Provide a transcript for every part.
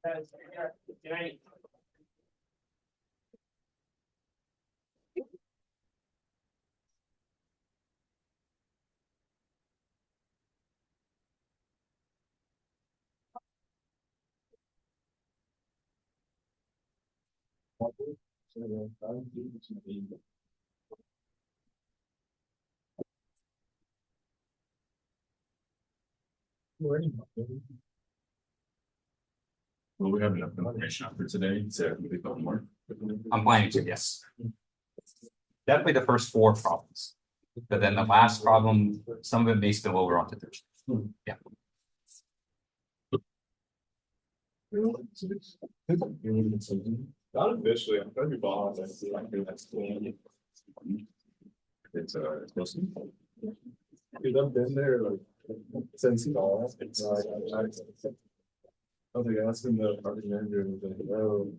Well, we have enough information for today to complete the homework. I'm planning to, yes. Definitely the first 4 problems. But then the last problem, some of it may spill over onto Thursday. Yeah. Not officially, I'm gonna be bald. It's close. Dude, I've been there like since fall. It's like I was like asking the parking manager, and like, oh,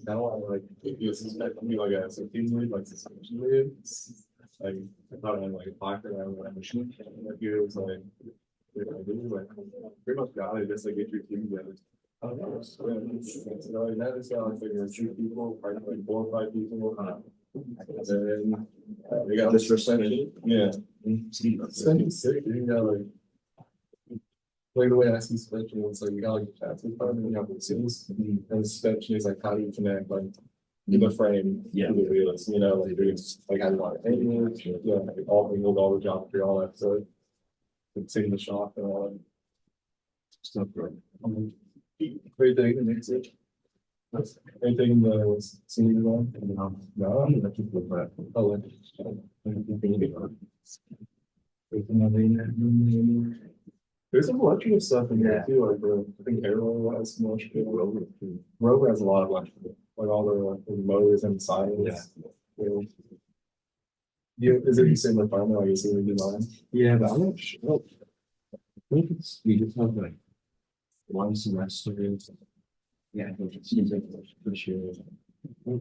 now I like you suspect me like as a team lead, like suspension lead. Like I thought I had like a pocket, I was machine. Like it was like, like pretty much got it, just like get your team together. I don't know. So that is how I figure 2 people, probably like 4 or 5 people. And then we got this percentage. Yeah. Sick. You got like the way I see suspension is like you got like the chassis department, you have the seals, and suspension is like how do you connect like the frame to the wheels, you know, like like how do you want to hang it, yeah, like all the geometry, all that stuff. Seeing the shop and all that stuff, right? Great thing to mix it. Anything that was seen on? No, I'm gonna keep with that. Oh, there's some electrical stuff in there too, like I think Arrow has some electrical. Rover has a lot of electrical, like all the motors and silence. Yeah, is it the same requirement like you see in design? Yeah, but I'm not sure. I think we just have like 1 semester. Yeah, I think it seems like for sure.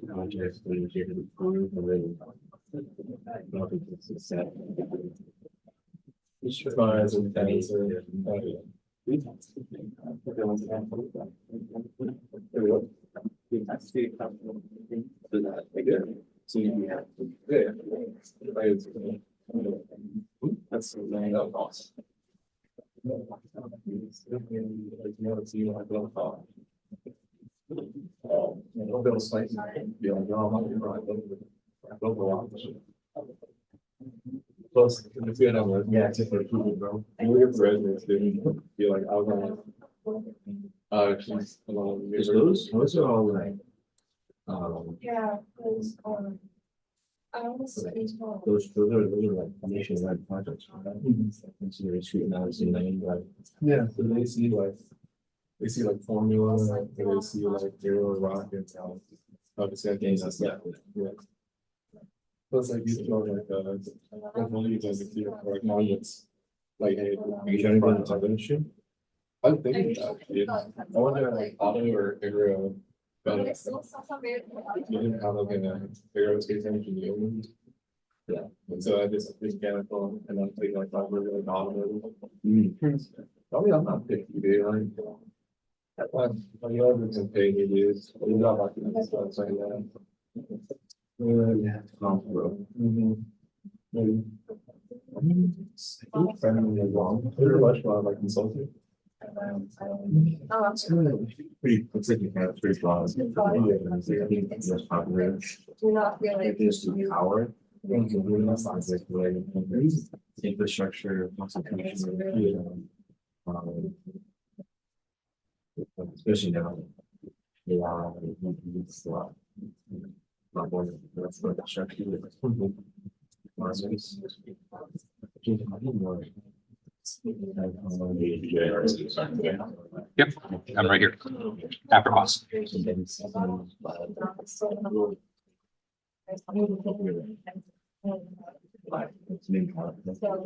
Projects that are here to prove already. I think it's a set. Which requires and things are. So you have that's the main cost. Plus, if you had yeah, it's for people, bro. And we have residents, dude. Be like, I was those are all like, yeah, those those are like nationwide projects. Considering scrutinizing like, yeah, so they see like formula, they see like zero rockets, obviously I think that's that. Yeah. Plus like you know like only you guys see like monuments. Like hey, are you trying to go into the industry? I'm thinking about it. I wonder like auto or aero. But you didn't have like an aerospace engineering. Yeah. And so I just mechanical and I'm thinking like really automotive. I mean I'm not picky, dude. Like you can pay me, dude. You're not like that saying that. Yeah, bro. Maybe. I think friendly is wrong. Pretty much like consulting. Oh, It's pretty, it's like you have 3 flaws. I think it's just popular. do not feel like Just power. Infrastructure, concentration. Especially now. Yeah, it's a lot. Not more than that's what the structure is. Yep, I'm right here. After class. But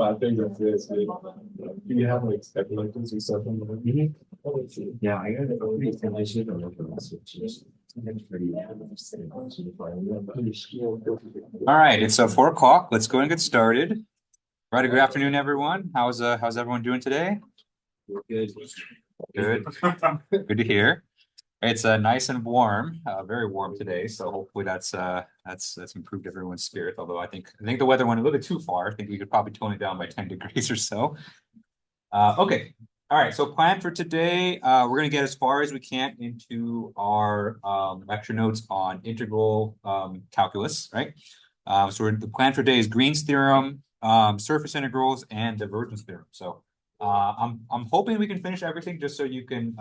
I think that's this. Do you have like speculators or stuff in there? Yeah, I got I should have looked at this. All right, it's 4 o'clock. Let's go and get started. Right, good afternoon, everyone. How's everyone doing today? Good. Good. Good to hear. It's nice and warm, very warm today. So hopefully that's improved everyone's spirit. Although I think the weather went a little bit too far. I think we could probably tone it down by 10 degrees or so. Okay. All right. So plan for today. We're gonna get as far as we can into our lecture notes on integral calculus, right? So the plan for today is Green's theorem, surface integrals, and divergence theorem. So I'm hoping we can finish everything just so you can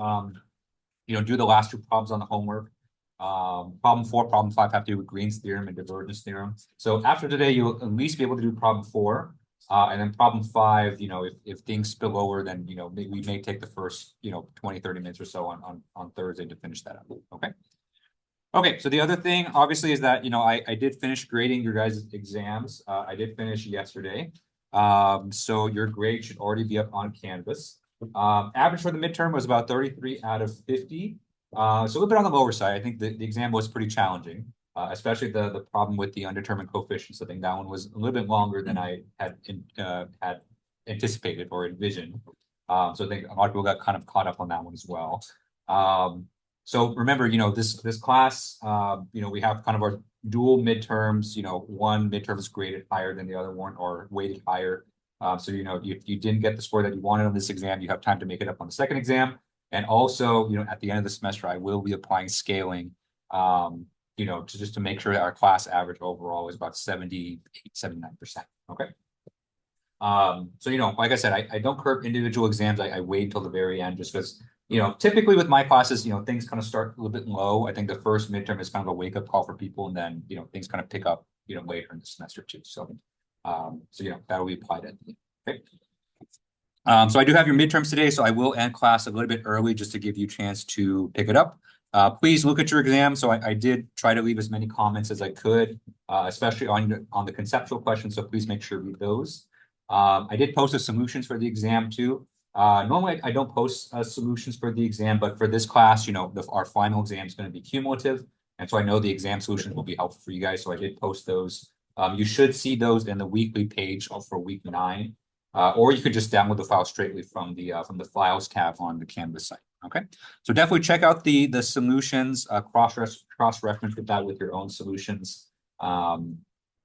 do the last two problems on the homework. Problem 4, problem 5 have to do with Green's theorem and divergence theorem. So after today, you'll at least be able to do problem 4. And then problem 5, if things spill over, then, we may take the first, 20, 30 minutes or so on Thursday to finish that up. Okay. Okay. So the other thing, obviously, is that, I did finish grading your guys' exams. I did finish yesterday. So your grade should already be up on Canvas. Average for the midterm was about 33 out of 50. So a little bit on the lower side. I think the exam was pretty challenging, especially the problem with the undetermined coefficients. I think that one was a little bit longer than I had anticipated or envisioned. So I think a lot of people got kind of caught up on that one as well. So remember, this class, we have kind of our dual midterms. One midterm is graded higher than the other one or weighted higher. So, if you didn't get the score that you wanted on this exam, you have time to make it up on the second exam. And also, at the end of the semester, I will be applying scaling, just to make sure that our class average overall is about 78, 79%. Okay. So, like I said, I don't curve individual exams. I wait until the very end just because, typically with my classes, things kind of start a little bit low. I think the first midterm is kind of a wake up call for people. And then, things kind of pick up, later in the semester too. So, that'll be applied at the end. Okay. So I do have your midterms today, so I will end class a little bit early just to give you a chance to pick it up. Please look at your exam. So I did try to leave as many comments as I could, especially on the conceptual questions. So please make sure to read those. I did post the solutions for the exam too. Normally I don't post solutions for the exam, but for this class, our final exam is going to be cumulative. And so I know the exam solutions will be helpful for you guys. So I did post those. You should see those in the weekly page for week 9, or you could just download the file straightly from the files tab on the Canvas site. Okay, so definitely check out the solutions, cross-reference with that with your own solutions, and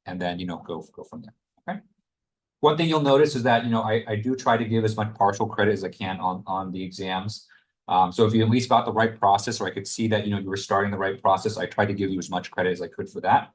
then go from there. Okay. One thing you'll notice is that I do try to give as much partial credit as I can on the exams. So if you at least got the right process, or I could see that you were starting the right process, I tried to give you as much credit as I could for that.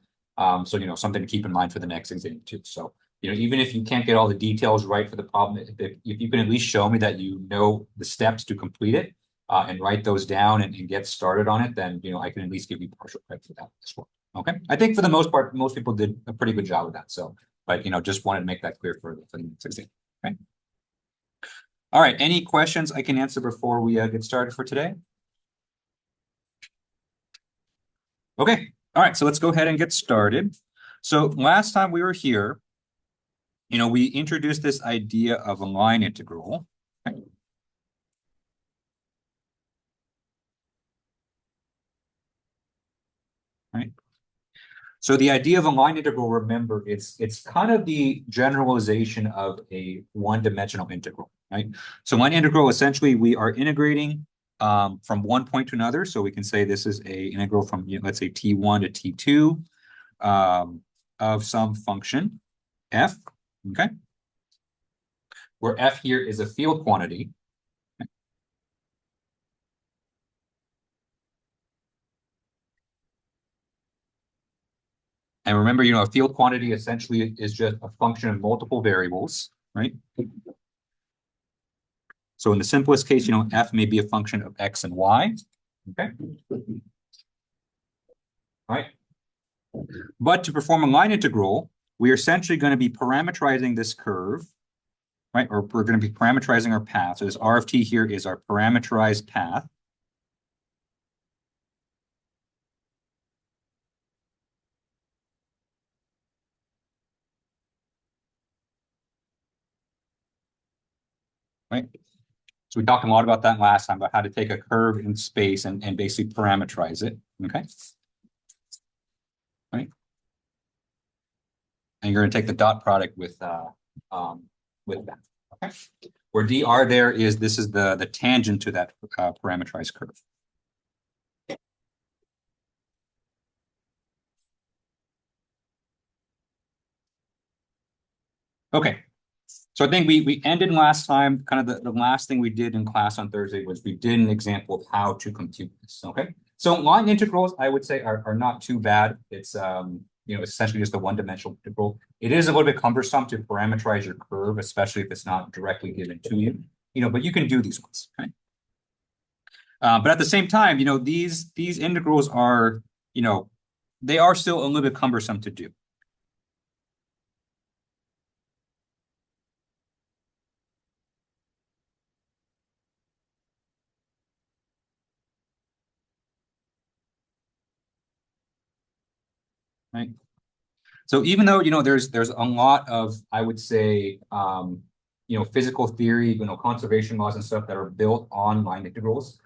So something to keep in mind for the next exam too. So even if you can't get all the details right for the problem, if you can at least show me that you know the steps to complete it and write those down and get started on it, then I can at least give you partial credit for that as well. Okay, I think for the most part, most people did a pretty good job with that. So, but just wanted to make that clear for the next exam. Okay. All right. Any questions I can answer before we get started for today? Okay. All right. So let's go ahead and get started. So last time we were here, we introduced this idea of a line integral. Okay. Right. So the idea of a line integral, remember, it's kind of the generalization of a one-dimensional integral, right? So line integral, essentially, we are integrating from one point to another. So we can say this is a integral from, let's say, t1 to t2 of some function f, okay? Where f here is a field quantity. And remember, a field quantity essentially is just a function of multiple variables, right? So in the simplest case, f may be a function of x and y, okay? All right. But to perform a line integral, we are essentially going to be parameterizing this curve, right? Or we're going to be parameterizing our path. So this r of t here is our parameterized path. Right? So we talked a lot about that last time, about how to take a curve in space and basically parameterize it, okay? Right? And you're going to take the dot product with that, okay? Where dr there is, this is the tangent to that parameterized curve. Okay. So I think we ended last time, kind of the last thing we did in class on Thursday was we did an example of how to compute this, okay? So line integrals, I would say, are not too bad. It's, you know, essentially just a one-dimensional integral. It is a little bit cumbersome to parameterize your curve, especially if it's not directly given to you, you know, but you can do these ones, okay? But at the same time, you know, these integrals are, you know, they are still a little bit cumbersome to do. Right. So even though, you know, there's a lot of, I would say, you know, physical theory, you know, conservation laws and stuff that are built on line integrals,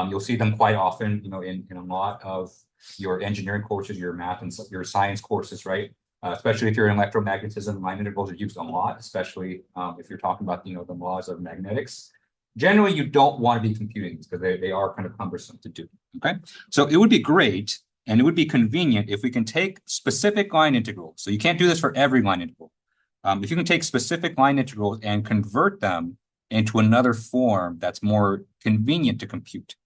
you'll see them quite often, you know, in a lot of your engineering courses, your math and your science courses, right? Especially if you're in electromagnetism, line integrals are used a lot, especially if you're talking about, you know, the laws of magnetics. Generally, you don't want to be computing these because they are kind of cumbersome to do, okay? So it would be great and it would be convenient if we can take specific line integrals. So you can't do this for every line integral. If you can take specific line integrals and convert them into another form that's more convenient to compute.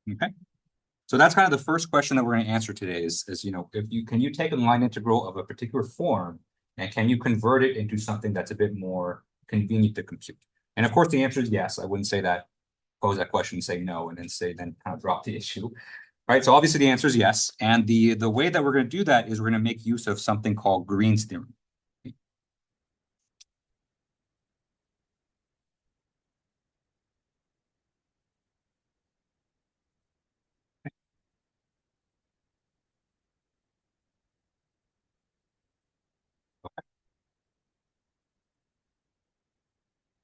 Okay. So that's kind of the first question that we're going to answer today is, you know, can you take a line integral of a particular form and can you convert it into something that's a bit more convenient to compute? And of course, the answer is yes. I wouldn't say that, pose that question and say no, and then kind of drop the issue. Right. So obviously the answer is yes. And the way that we're going to do that is we're going to make use of something called Green's theorem.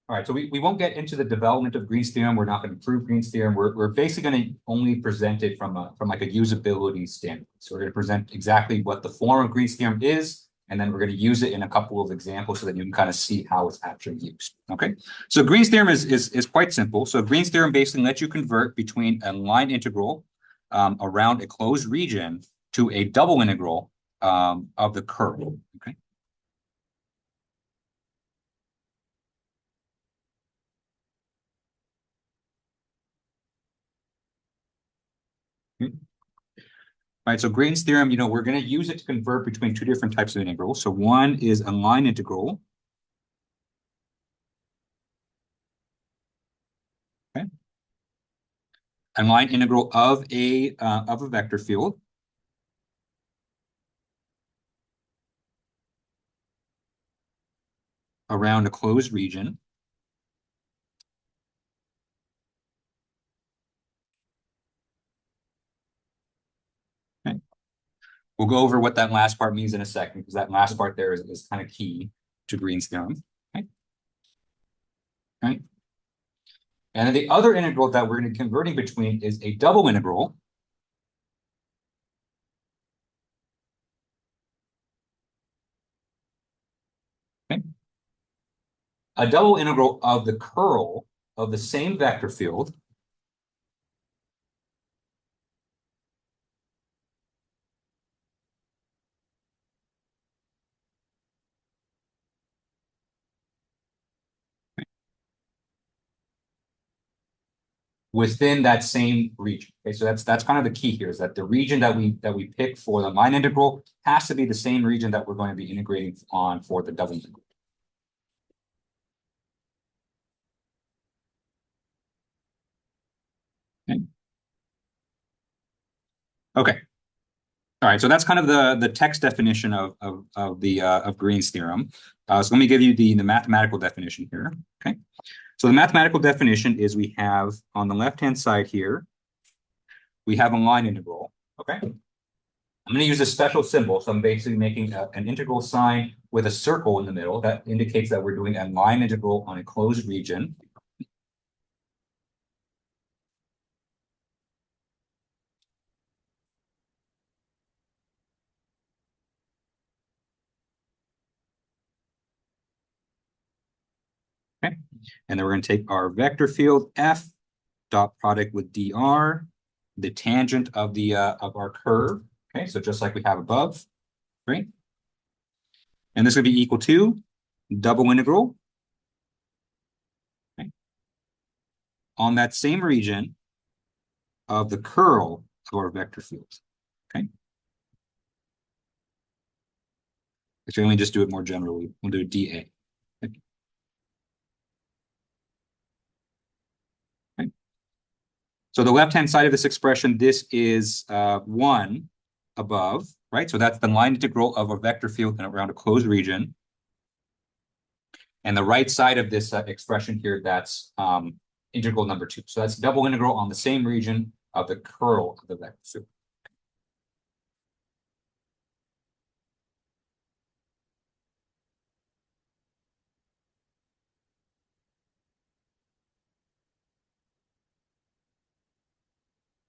All right, so we won't get into the development of Green's theorem. We're not going to prove Green's theorem. We're basically going to only present it from like a usability standpoint. So we're going to present exactly what the form of Green's theorem is, and then we're going to use it in a couple of examples so that you can kind of see how it's actually used. Okay, so Green's theorem is quite simple. So Green's theorem basically lets you convert between a line integral around a closed region to a double integral of the curve. Okay. Right, so Green's theorem, you know, we're going to use it to convert between two different types of integrals. So one is a line integral. Okay. A line integral of a vector field. Around a closed region. Okay. We'll go over what that last part means in a second, because that last part there is kind of key to Green's theorem. Okay. Right. And then the other integral that we're going to be converting between is a double integral. Okay. A double integral of the curl of the same vector field. Within that same region. Okay, so that's kind of the key here, is that the region that we pick for the line integral has to be the same region that we're going to be integrating on for the double integral. Okay. Okay. All right. So that's kind of the text definition of Green's theorem. So let me give you the mathematical definition here. Okay. So the mathematical definition is we have on the left-hand side here, we have a line integral. Okay. I'm going to use a special symbol. So I'm basically making an integral sign with a circle in the middle. That indicates that we're doing a line integral on a closed region. Okay, and then we're going to take our vector field F dot product with dr, the tangent of the of our curve. Okay, so just like we have above, right? And this would be equal to double integral, okay, on that same region of the curl of our vector field. Okay. Actually, let me just do it more generally. We'll do dA. Okay. Okay. So the left-hand side of this expression, this is 1 above, right? So that's the line integral of a vector field around a closed region. And the right side of this expression here, that's integral number 2. So that's double integral on the same region of the curl of the vector field.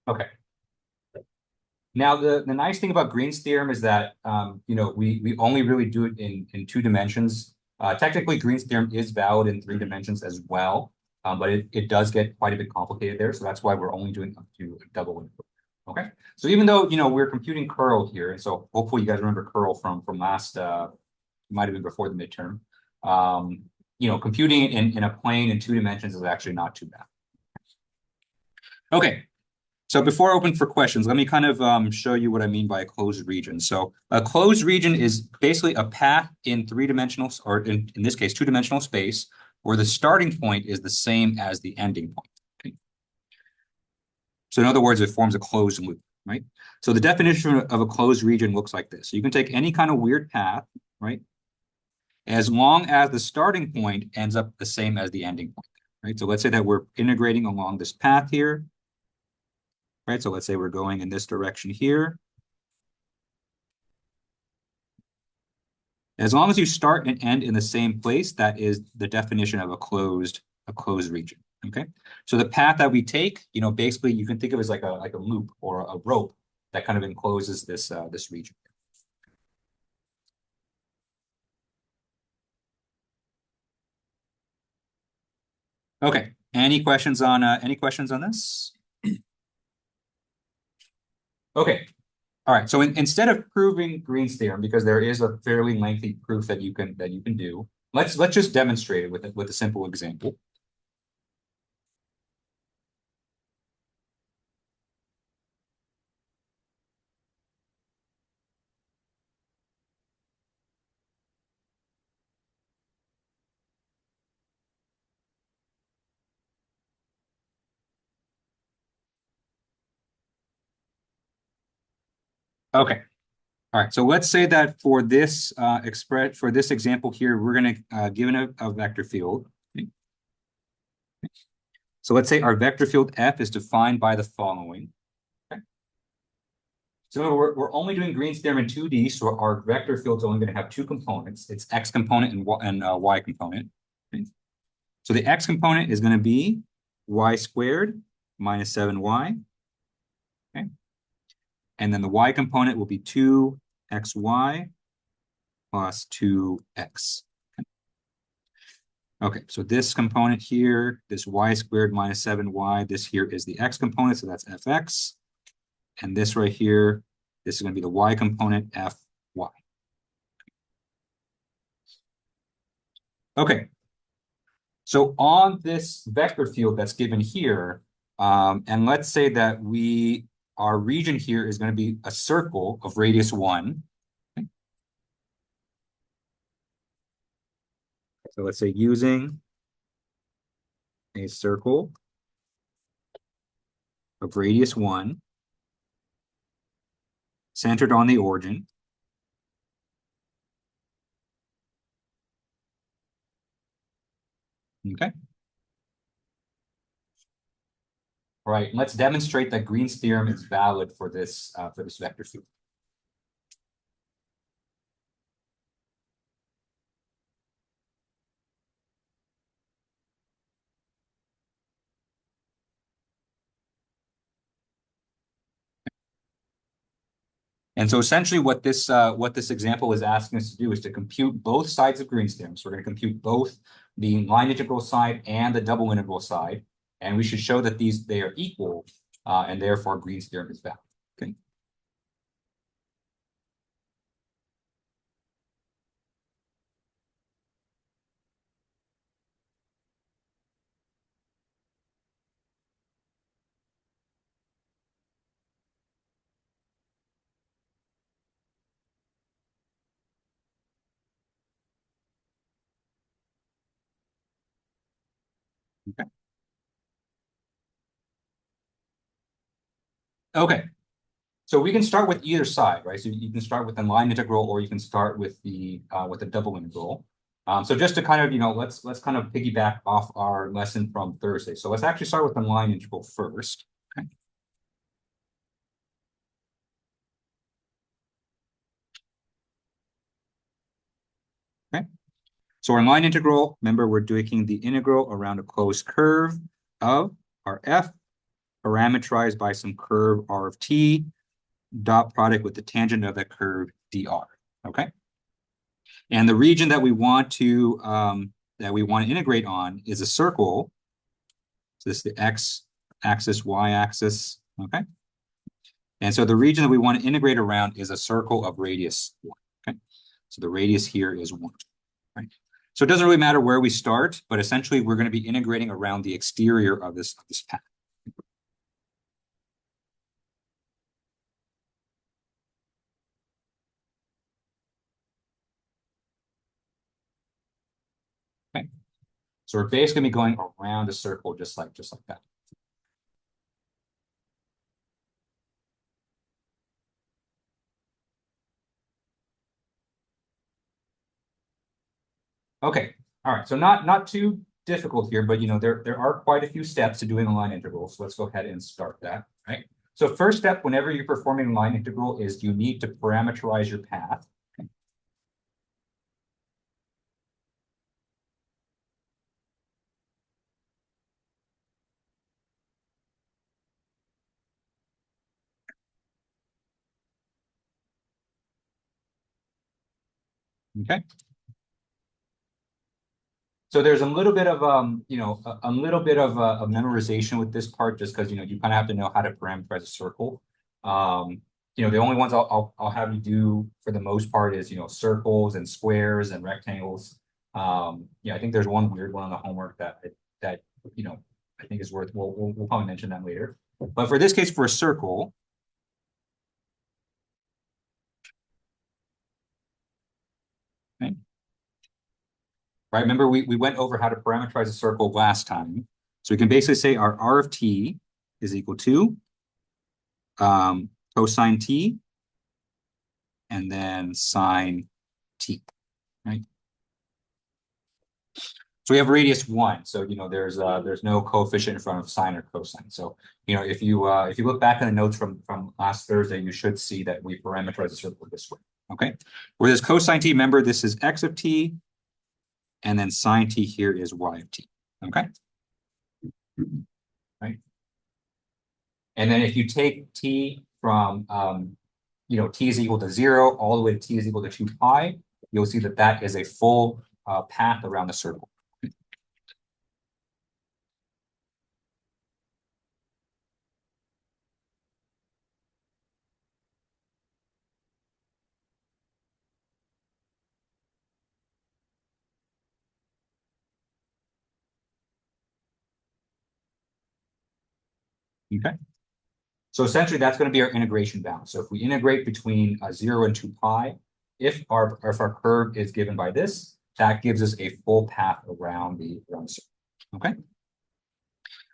Okay. Now, the nice thing about Green's theorem is that, we only really do it in 2 dimensions. Technically, Green's theorem is valid in 3 dimensions as well, but it does get quite a bit complicated there. So that's why we're only doing up to double integral. Okay. So even though, we're computing curl here, and so hopefully you guys remember curl from last, might have been before the midterm. Computing it in a plane in 2 dimensions is actually not too bad. Okay. So before I open for questions, let me kind of show you what I mean by a closed region. So a closed region is basically a path in 3-dimensional, or in this case, 2-dimensional space, where the starting point is the same as the ending point. Okay? So in other words, it forms a closed loop, right? So the definition of a closed region looks like this. So you can take any kind of weird path, right? As long as the starting point ends up the same as the ending point, right? So let's say that we're integrating along this path here. Right, so let's say we're going in this direction here. As long as you start and end in the same place, that is the definition of a closed region. Okay, so the path that we take, basically you can think of it as like a loop or a rope that kind of encloses this this region. Okay, any questions on this? Okay. All right, so instead of proving Green's theorem, because there is a fairly lengthy proof that you can do, let's just demonstrate it with a simple example. Okay. All right, so let's say that for this example here, we're going to given a vector field. Okay. So let's say our vector field F is defined by the following. Okay. So we're only doing Green's theorem in 2D, so our vector field is only going to have 2 components. It's x component and y component. Okay. So the x component is going to be y squared minus 7y. Okay. And then the y component will be 2xy plus 2x. Okay, so this component here, this y squared minus 7y, this here is the x component, so that's fx. And this right here, this is going to be the y component, fy. Okay, so on this vector field that's given here, and let's say that our region here is going to be a circle of radius 1. Okay. So let's say using a circle of radius 1 centered on the origin. Okay. All right, let's demonstrate that Green's theorem is valid for this vector field. And so essentially what this example is asking us to do is to compute both sides of Green's theorem. So we're going to compute both the line integral side and the double integral side. And we should show that they are equal, and therefore Green's theorem is valid. Okay. Okay. Okay. So we can start with either side, right? So you can start with the line integral, or you can start with the double integral. So just to kind of, let's kind of piggyback off our lesson from Thursday. So let's actually start with the line integral first. Okay. Okay. So our line integral, remember, we're doing the integral around a closed curve of our f, parameterized by some curve r of t, dot product with the tangent of that curve dr. Okay. And the region that we want to integrate on is a circle. So this is the x-axis, y-axis. Okay. And so the region that we want to integrate around is a circle of radius 1. Okay. So the radius here is 1. Right. So it doesn't really matter where we start, but essentially we're going to be integrating around the exterior of this path. Okay. So we're basically going to be going around a circle just like that. Okay. All right. So not too difficult here, but there are quite a few steps to doing a line integral. So let's go ahead and start that. Right. So first step, whenever you're performing a line integral, is you need to parameterize your path. Okay. So there's a little bit of a little bit of memorization with this part, just because you kind of have to know how to parameterize a circle. The only ones I'll have you do for the most part is circles and squares and rectangles. I think there's one weird one on the homework that I think is worth. We'll probably mention that later. But for this case, for a circle. Okay. Right, remember we went over how to parameterize a circle last time. So we can basically say our r of t is equal to cosine t and then sine t, right? So we have radius 1. So there's no coefficient in front of sine or cosine. So if you look back in the notes from last Thursday, you should see that we parameterize the circle this way. Okay. Whereas cosine t, remember this is x of t, and then sine t here is y of t. Okay. Right. And then if you take t from t is equal to 0 all the way to t is equal to 2 pi, you'll see that that is a full path around the circle. Okay. So essentially that's going to be our integration bound. So if we integrate between 0 and 2 pi, if our curve is given by this, that gives us a full path around the circle. Okay.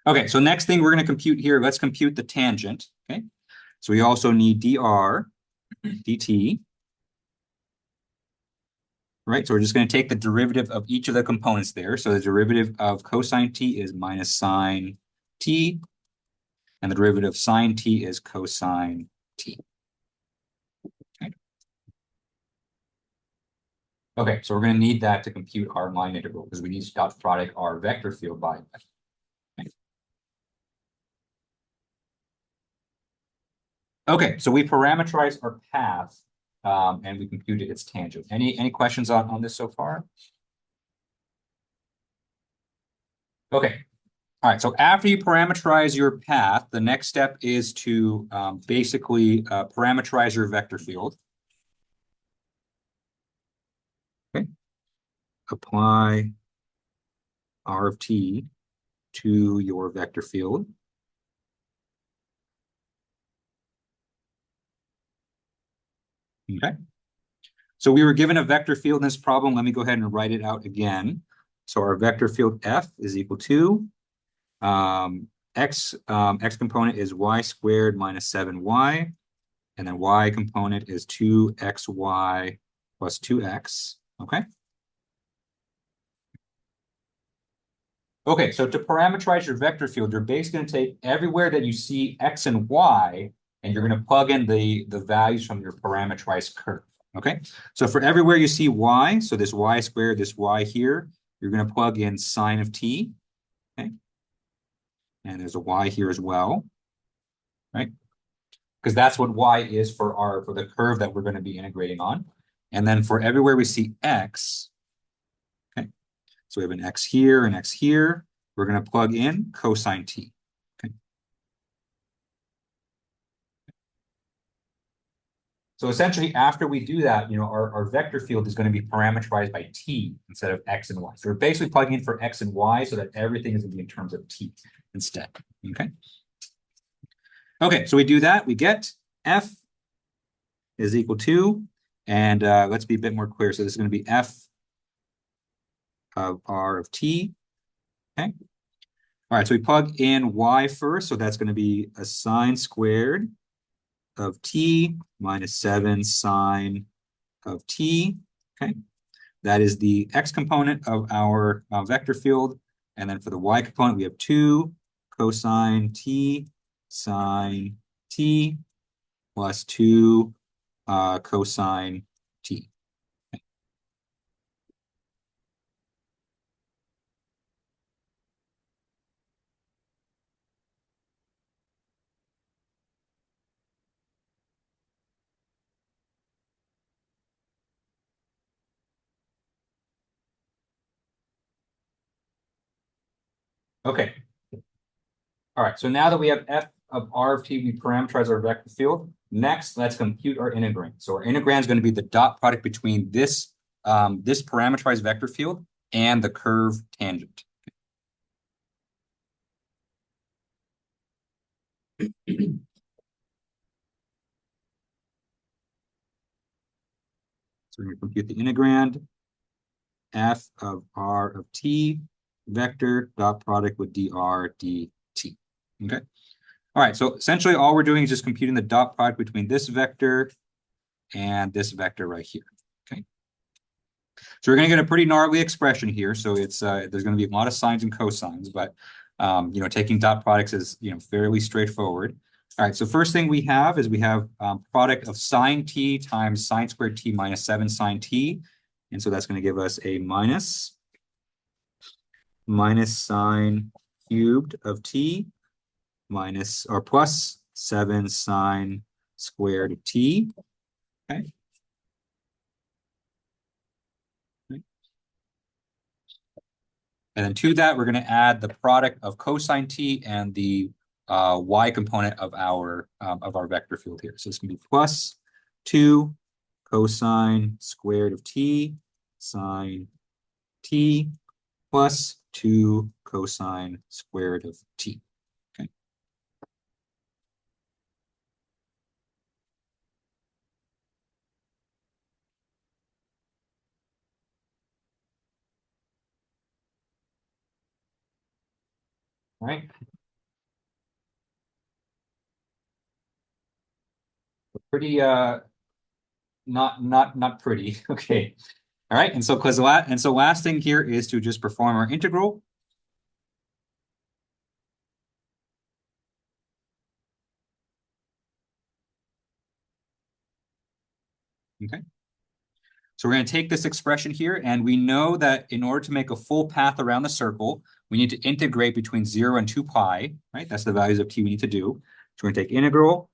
Okay, so next thing we're going to compute here, let's compute the tangent. Okay. So we also need dr, dt. Right, so we're just going to take the derivative of each of the components there. So the derivative of cosine t is minus sine t, and the derivative of sine t is cosine t. Okay. Okay, so we're going to need that to compute our line integral because we need to dot product our vector field by. Okay. Okay, so we parameterize our path, and we computed its tangent. Any questions on this so far? Okay. All right, so after you parameterize your path, the next step is to basically parameterize your vector field. Okay. Apply R of t to your vector field. Okay. So we were given a vector field in this problem. Let me go ahead and write it out again. So our vector field F is equal to x component is y squared minus 7y, and then y component is 2xy plus 2x. Okay. Okay, so to parameterize your vector field, you're basically going to take everywhere that you see x and y, and you're going to plug in the values from your parameterized curve. Okay, so for everywhere you see y, so this y squared, this y here, you're going to plug in sine of t. Okay, and there's a y here as well, right? Because that's what y is for the curve that we're going to be integrating on. And then for everywhere we see x, okay, so we have an x here, an x here. We're going to plug in cosine t. Okay. So essentially, after we do that, our vector field is going to be parameterized by t instead of x and y. So we're basically plugging in for x and y so that everything is going to be in terms of t instead. Okay. Okay, so we do that. We get f is equal to, and let's be a bit more clear. So this is going to be f of r of t. Okay. All right, so we plug in y first. So that's going to be a sine squared of t minus 7 sine of t. Okay. That is the x component of our vector field. And then for the y component, we have 2 cosine t sine t plus 2 cosine t. Okay. Okay. All right, so now that we have f of r of t, we parameterize our vector field. Next, let's compute our integrand. So our integrand is going to be the dot product between this parameterized vector field and the curve tangent. So we're going to compute the integrand. F of r of t vector dot product with dr dt. Okay. All right, so essentially all we're doing is just computing the dot product between this vector and this vector right here. Okay. So we're going to get a pretty gnarly expression here. So it's there's going to be a lot of sines and cosines, but taking dot products is fairly straightforward. All right, so first thing we have is we have product of sine t times sine squared t minus 7 sine t. And so that's going to give us a minus sine cubed of t minus or plus 7 sine squared of t. Okay. And then to that, we're going to add the product of cosine t and the y component of our vector field here. So it's going to be plus 2 cosine squared of t sine t plus 2 cosine squared of t. Okay. All right. Pretty not pretty. Okay. All right. And so last thing here is to just perform our integral. Okay. So we're going to take this expression here, and we know that in order to make a full path around the circle, we need to integrate between 0 and 2 pi, right? That's the values of t we need to do. So we're going to take integral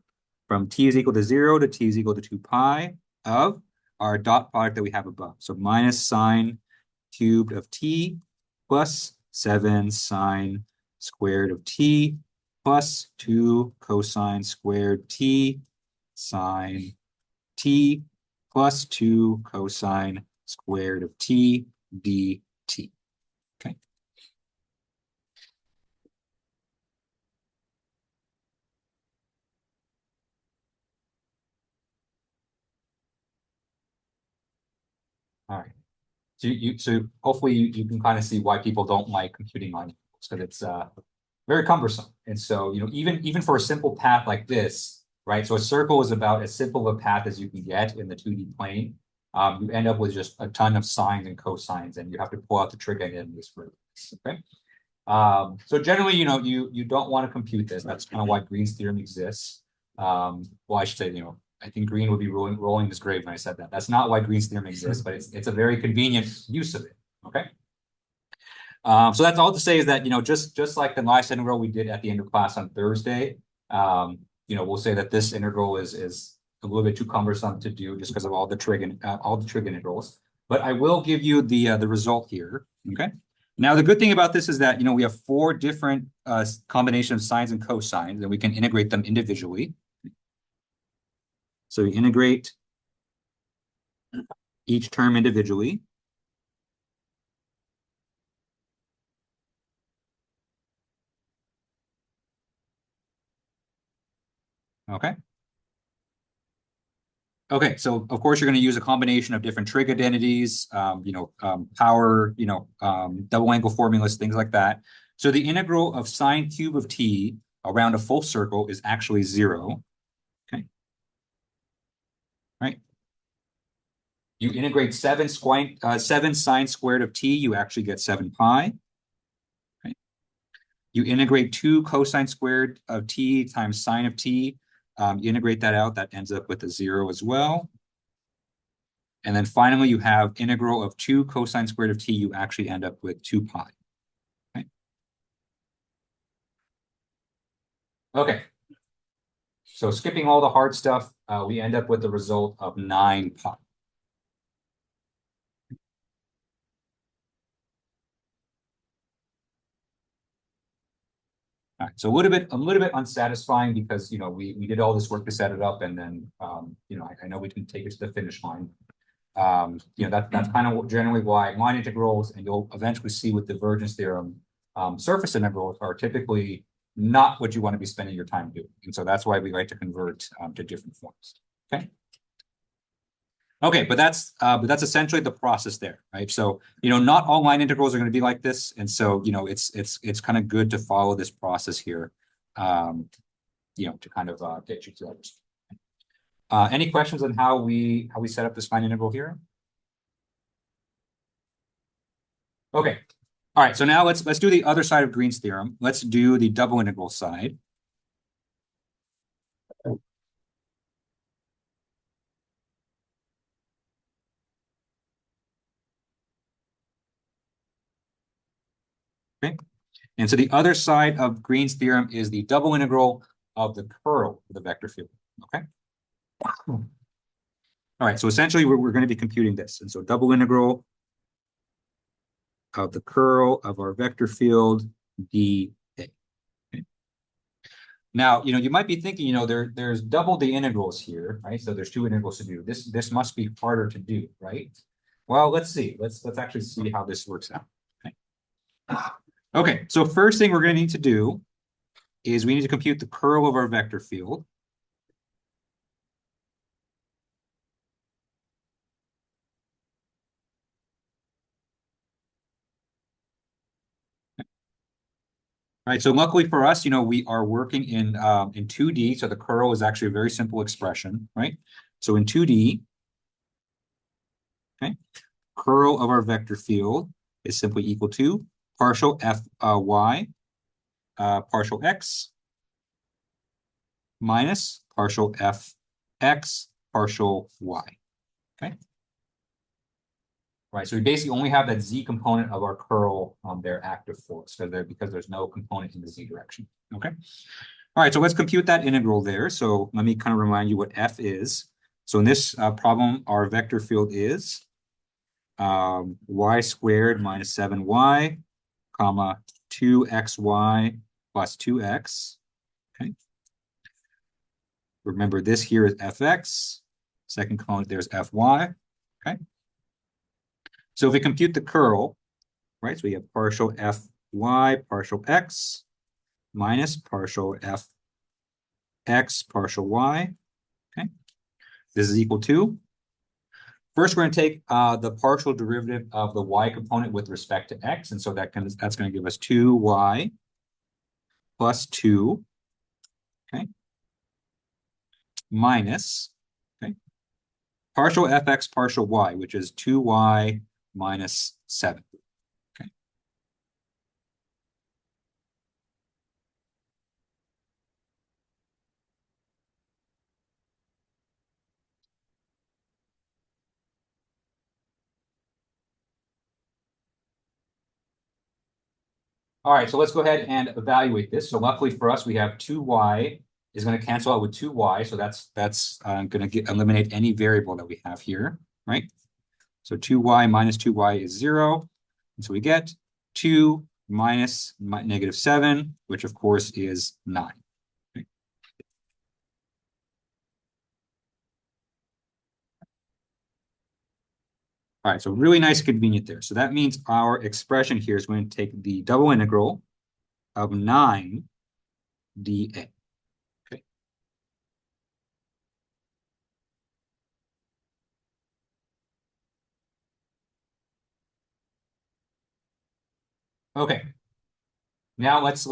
from t is equal to 0 to t is equal to 2 pi of our dot product that we have above. So minus sine cubed of t plus 7 sine squared of t plus 2 cosine squared t sine t plus 2 cosine squared of t dt. Okay. All right. So hopefully you can kind of see why people don't like computing line integrals, because it's very cumbersome. And so, even for a simple path like this, right? So a circle is about as simple of a path as you can get in the 2D plane. You end up with just a ton of sines and cosines, and you have to pull out the trig identities for this. Okay. So generally, you don't want to compute this. That's kind of why Green's theorem exists. Well, I should say, I think Green would be rolling his grave when I said that. That's not why Green's theorem exists, but it's a very convenient use of it. Okay. So that's all to say is that, just like the last integral we did at the end of class on Thursday, we'll say that this integral is a little bit too cumbersome to do just because of all the trig integrals. But I will give you the result here. Okay. Now, the good thing about this is that, we have 4 different combinations of sines and cosines, and we can integrate them individually. So you integrate each term individually. Okay. Okay, so of course you're going to use a combination of different trig identities, power, double angle formulas, things like that. So the integral of sine cube of t around a full circle is actually 0. Okay. Right. You integrate 7 sine squared of t, you actually get 7 pi. Okay. You integrate 2 cosine squared of t times sine of t. You integrate that out, that ends up with a 0 as well. And then finally, you have integral of 2 cosine squared of t, you actually end up with 2 pi. Okay. Okay. So skipping all the hard stuff, we end up with the result of 9 pi. All right, so a little bit unsatisfying because we did all this work to set it up, and then I know we can take it to the finish line. That's kind of generally why line integrals, and you'll eventually see with divergence theorem, surface integrals are typically not what you want to be spending your time doing, and so that's why we like to convert to different forms. Okay. Okay, but that's essentially the process there, right? So, not all line integrals are going to be like this, and so, it's kind of good to follow this process here, to kind of get you to that. Any questions on how we set up this line integral here? Okay, all right. So now let's do the other side of Green's theorem. Let's do the double integral side. Okay. And so the other side of Green's theorem is the double integral of the curl of the vector field. Okay. All right. So essentially, we're going to be computing this. And so double integral of the curl of our vector field dA. Okay. Now, you might be thinking, there's double the integrals here, right? So there's 2 integrals to do. This must be harder to do, right? Well, let's see. Let's actually see how this works out. Okay. Okay, so first thing we're going to need to do is we need to compute the curl of our vector field. All right, so luckily for us, we are working in 2D, so the curl is actually a very simple expression, right? So in 2D, okay, curl of our vector field is simply equal to partial y partial x minus partial fx partial y. Okay. Right. So we basically only have that z component of our curl there active for us because there's no component in the z direction. Okay. All right, so let's compute that integral there. So let me kind of remind you what f is. So in this problem, our vector field is y squared minus 7y, comma, 2xy plus 2x. Okay. Remember, this here is fx. Second component, there's fy. Okay. So if we compute the curl, right, so we have partial fy partial x minus partial fx partial y. Okay. This is equal to, first we're going to take the partial derivative of the y component with respect to x. And so that's going to give us 2y plus 2, okay, minus, okay, partial fx partial y, which is 2y minus 7. Okay. All right, so let's go ahead and evaluate this. So luckily for us, we have 2y is going to cancel out with 2y. So that's going to eliminate any variable that we have here, right? So 2y minus 2y is 0. And so we get 2 minus negative 7, which of course is 9. Okay. All right, so really nice and convenient there. So that means our expression here is going to take the double integral of 9 dA. Okay. Okay. Now let's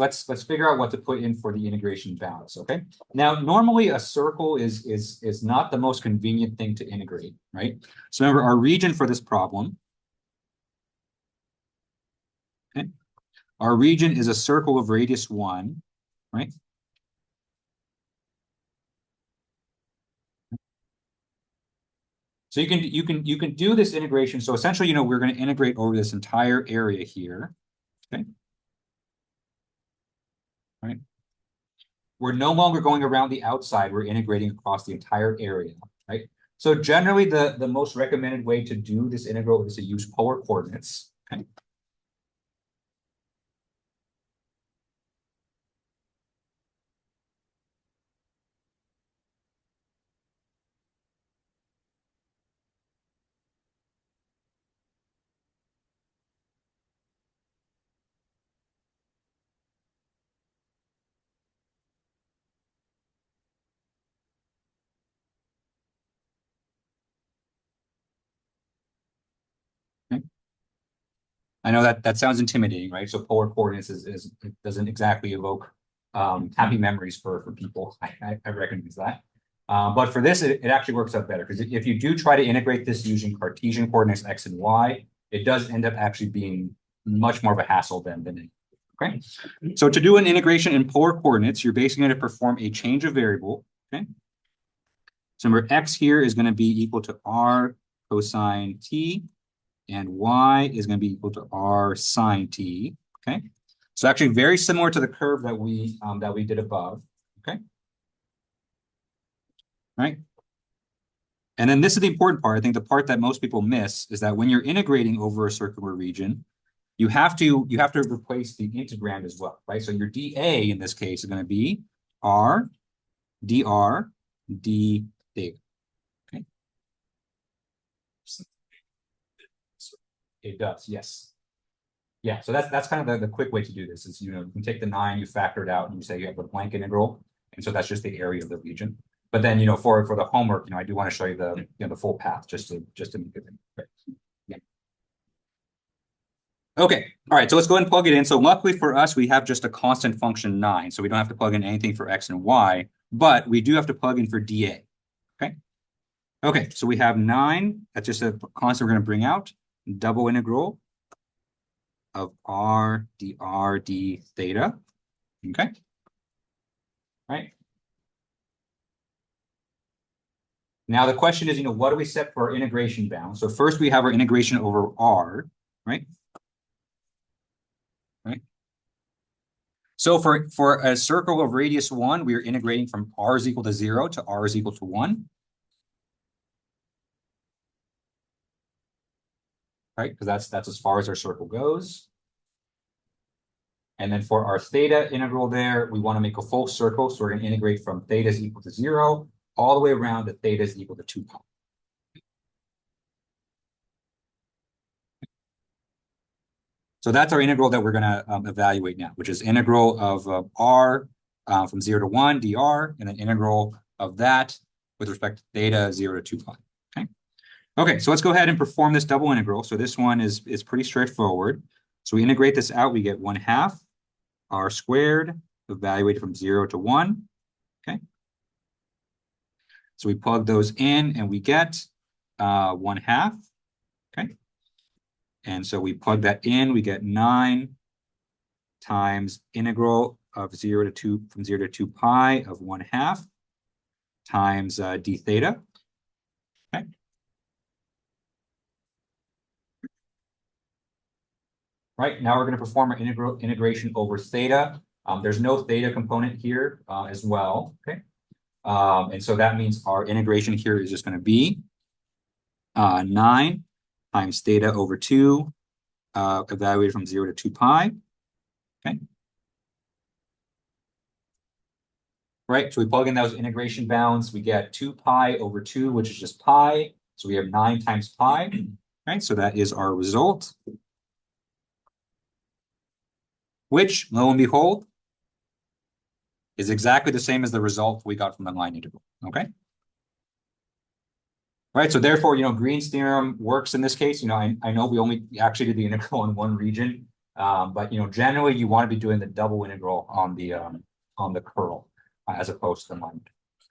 figure out what to put in for the integration bounds. Okay. Now normally a circle is not the most convenient thing to integrate, right? So remember our region for this problem. Okay. Our region is a circle of radius 1, right? So you can do this integration. So essentially, we're going to integrate over this entire area here. Okay. Right. We're no longer going around the outside. We're integrating across the entire area, right? So generally, the most recommended way to do this integral is to use polar coordinates. Okay. I know that sounds intimidating, right? So polar coordinates it doesn't exactly evoke happy memories for people. I recognize that. But for this, it actually works out better because if you do try to integrate this using Cartesian coordinates x and y, it does end up actually being much more of a hassle than it. Okay. So to do an integration in polar coordinates, you're basically going to perform a change of variable. Okay. So remember, x here is going to be equal to r cosine t, and y is going to be equal to r sine t. Okay. So actually very similar to the curve that we did above. Okay. Right. And then this is the important part. I think the part that most people miss is that when you're integrating over a circular region, you have to replace the integrand as well, right? So your dA in this case is going to be r dr d theta. Okay. It does, yes. Yeah, so that's kind of the quick way to do this is, you can take the 9, you factor it out, and you say you have a blank integral. And so that's just the area of the region. But then, for the homework, I do want to show you the full path just to make it. Right. Yeah. Okay. All right. So let's go ahead and plug it in. So luckily for us, we have just a constant function 9. So we don't have to plug in anything for x and y, but we do have to plug in for dA. Okay. Okay. So we have 9. That's just a constant we're going to bring out. Double integral of r dr d theta. Okay. Right. Now the question is, what do we set for our integration bound? So first we have our integration over r, right? Right. So for a circle of radius 1, we are integrating from r is equal to 0 to r is equal to 1. Right? Because that's as far as our circle goes. And then for our theta integral there, we want to make a full circle. So we're going to integrate from theta is equal to 0 all the way around to theta is equal to 2 pi. So that's our integral that we're going to evaluate now, which is integral of r from 0 to 1 dr, and then integral of that with respect to theta 0 to 2 pi. Okay, so let's go ahead and perform this double integral. So this one is pretty straightforward. So we integrate this out, we get 1/2 r squared, evaluated from 0 to 1. Okay. So we plug those in and we get 1/2. Okay. And so we plug that in, we get 9 times integral of 0 to 2 from 0 to 2 pi of 1/2 times d theta. Okay. Right, now we're going to perform our integration over theta. There's no theta component here as well, okay? And so that means our integration here is just going to be 9 times theta over 2, evaluated from 0 to 2 pi, okay? Right, so we plug in those integration bounds, we get 2 pi over 2, which is just pi. So we have 9 times pi, right? So that is our result, which, lo and behold, is exactly the same as the result we got from the line integral, okay? Right, so therefore, Green's theorem works in this case. I know we only actually did the integral in one region, but, generally you want to be doing the double integral on the curl as opposed to the line.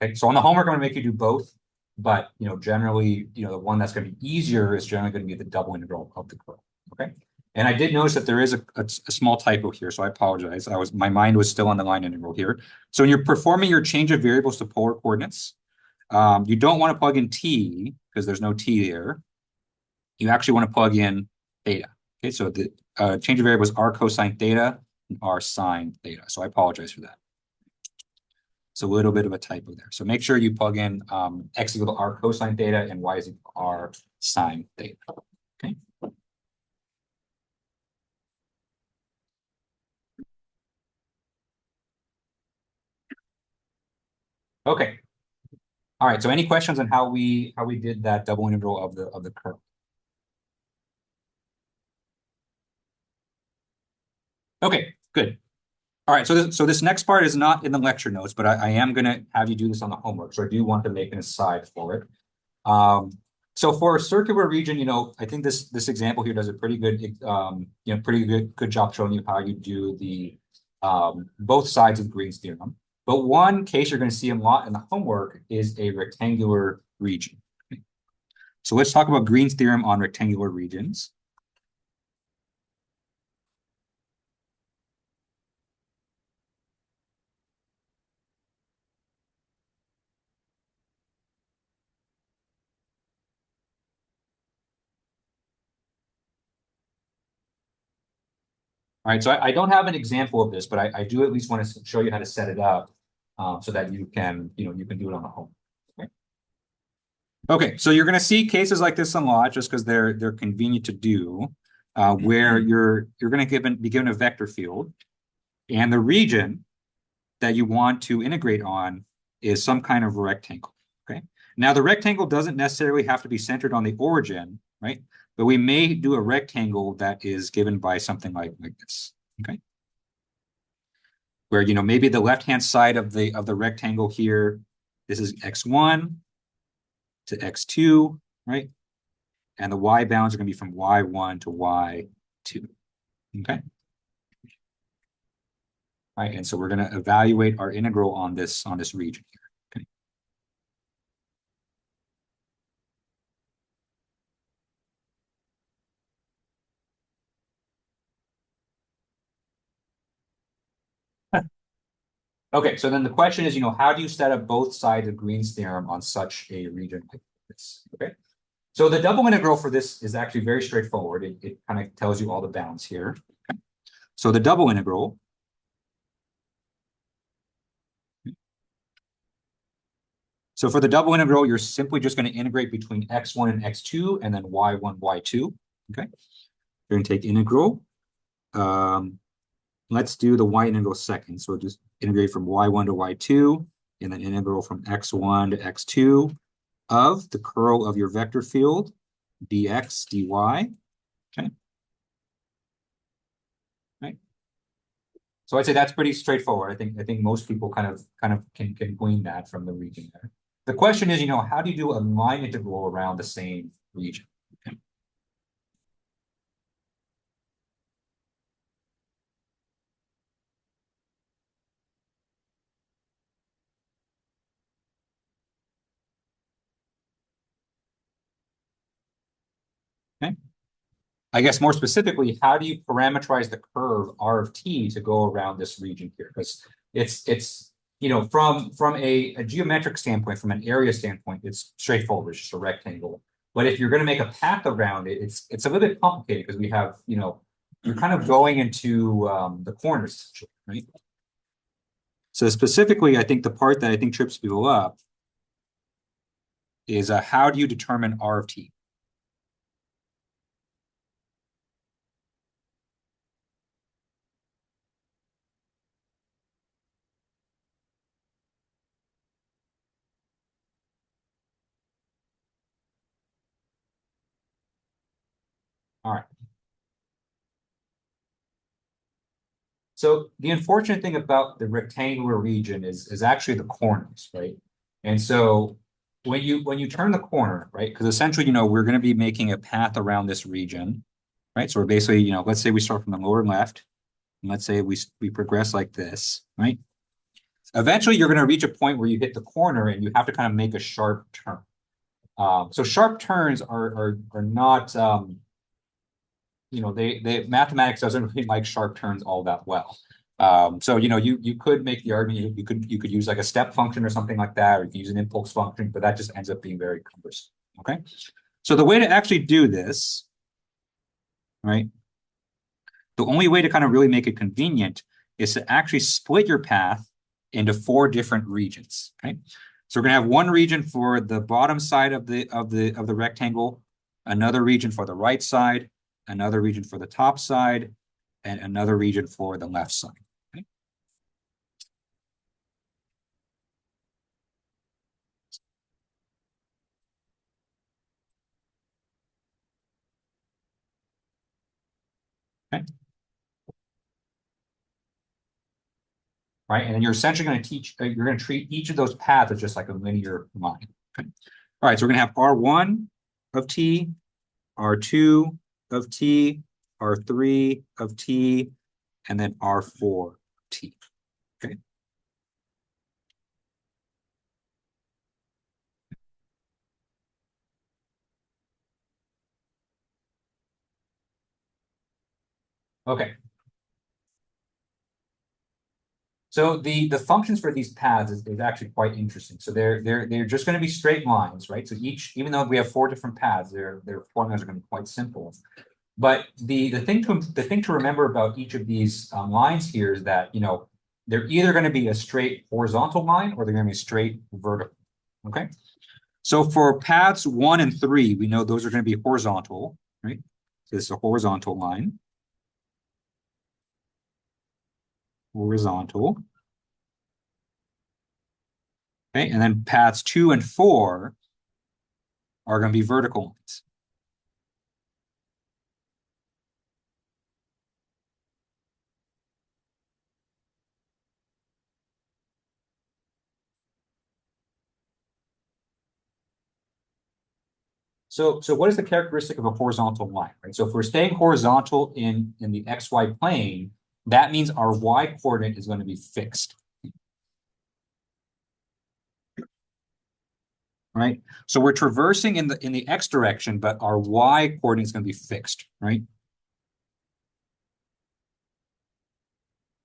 Okay, so on the homework, I'm going to make you do both, but, generally, the one that's going to be easier is generally going to be the double integral of the curl, okay? And I did notice that there is a small typo here, so I apologize. My mind was still on the line integral here. So when you're performing your change of variables to polar coordinates, you don't want to plug in t because there's no t there. You actually want to plug in theta. Okay, so the change of variables are cosine theta and r sine theta. So I apologize for that. It's a little bit of a typo there. So make sure you plug in x equal to r cosine theta and y is equal to r sine theta. Okay. Okay. All right. So any questions on how we did that double integral of the curve? Okay, good. All right. So this next part is not in the lecture notes, but I am going to have you do this on the homework. So I do want to make an aside for it. So for a circular region, I think this example here does a pretty good, good job showing you how you do the both sides of Green's theorem. But one case you're going to see a lot in the homework is a rectangular region. So let's talk about Green's theorem on rectangular regions. All right, so I don't have an example of this, but I do at least want to show you how to set it up so that you can do it on the home. Okay, so you're going to see cases like this a lot just because they're convenient to do, where you're going to be given a vector field, and the region that you want to integrate on is some kind of rectangle. Okay, now the rectangle doesn't necessarily have to be centered on the origin, right? But we may do a rectangle that is given by something like this. Okay, where maybe the left-hand side of the rectangle here, this is x1 to x2, right? And the y bounds are going to be from y1 to y2. Okay. All right, and so we're going to evaluate our integral on this region here. Okay. Okay, so then the question is, how do you set up both sides of Green's theorem on such a region like this? Okay, so the double integral for this is actually very straightforward. It kind of tells you all the bounds here. Okay. So the double integral So for the double integral, you're simply just going to integrate between x1 and x2 and then y1, y2. Okay. You're going to take integral. Let's do the y integral second. So just integrate from y1 to y2 and then integral from x1 to x2 of the curl of your vector field dx dy. Okay. Right. So I'd say that's pretty straightforward. I think most people kind of can glean that from the region there. The question is, how do you do a line integral around the same region? Okay. Okay. I guess more specifically, how do you parameterize the curve R of t to go around this region here? Because it's from a geometric standpoint, from an area standpoint, it's straightforward, it's just a rectangle. But if you're going to make a path around it, it's a little bit complicated because we have, you're kind of going into the corners, essentially, right? So specifically, I think the part that I think trips people up is how do you determine R of t? All right. So the unfortunate thing about the rectangular region is actually the corners, right? And so when you turn the corner, right? Because essentially, we're going to be making a path around this region, right? So we're basically, let's say we start from the lower left, and let's say we progress like this, right? Eventually, you're going to reach a point where you hit the corner and you have to kind of make a sharp turn. So sharp turns are not they mathematics doesn't really like sharp turns all that well. So you could make the argument you could use like a step function or something like that, or you can use an impulse function, but that just ends up being very cumbersome. Okay. So the way to actually do this, right? The only way to kind of really make it convenient is to actually split your path into 4 different regions. Right. So we're gonna have one region for the bottom side of the rectangle, another region for the right side, another region for the top side, and another region for the left side. Okay. Okay. Right, and then you're essentially going to you're going to treat each of those paths as just like a linear line. Okay. All right, so we're going to have R1 of t, R2 of t, R3 of t, and then R4 of t. Okay. Okay. So the functions for these paths is actually quite interesting. So they're just going to be straight lines, right? So even though we have 4 different paths, their formulas are going to be quite simple. But the thing to remember about each of these lines here is that they're either going to be a straight horizontal line or they're going to be straight vertical. Okay. So for paths 1 and 3, we know those are going to be horizontal, right? So this is a horizontal line. Horizontal. Okay, and then paths 2 and 4 are going to be vertical lines. So what is the characteristic of a horizontal line, right? So if we're staying horizontal in the XY plane, that means our Y coordinate is going to be fixed. Right? So we're traversing in the X direction, but our Y coordinate is going to be fixed, right?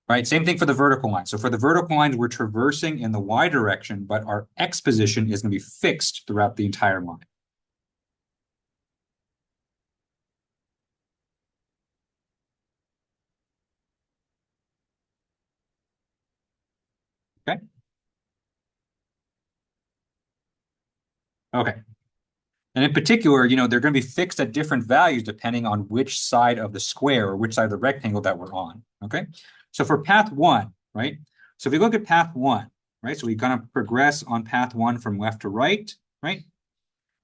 Right, same thing for the vertical line. So for the vertical lines, we're traversing in the Y direction, but our X position is going to be fixed throughout the entire line. Okay. Okay. And in particular, you know, they're going to be fixed at different values depending on which side of the square or which side of the rectangle that we're on. Okay. So for path one, right? So if we look at path one, right? So we're going to progress on path one from left to right, right?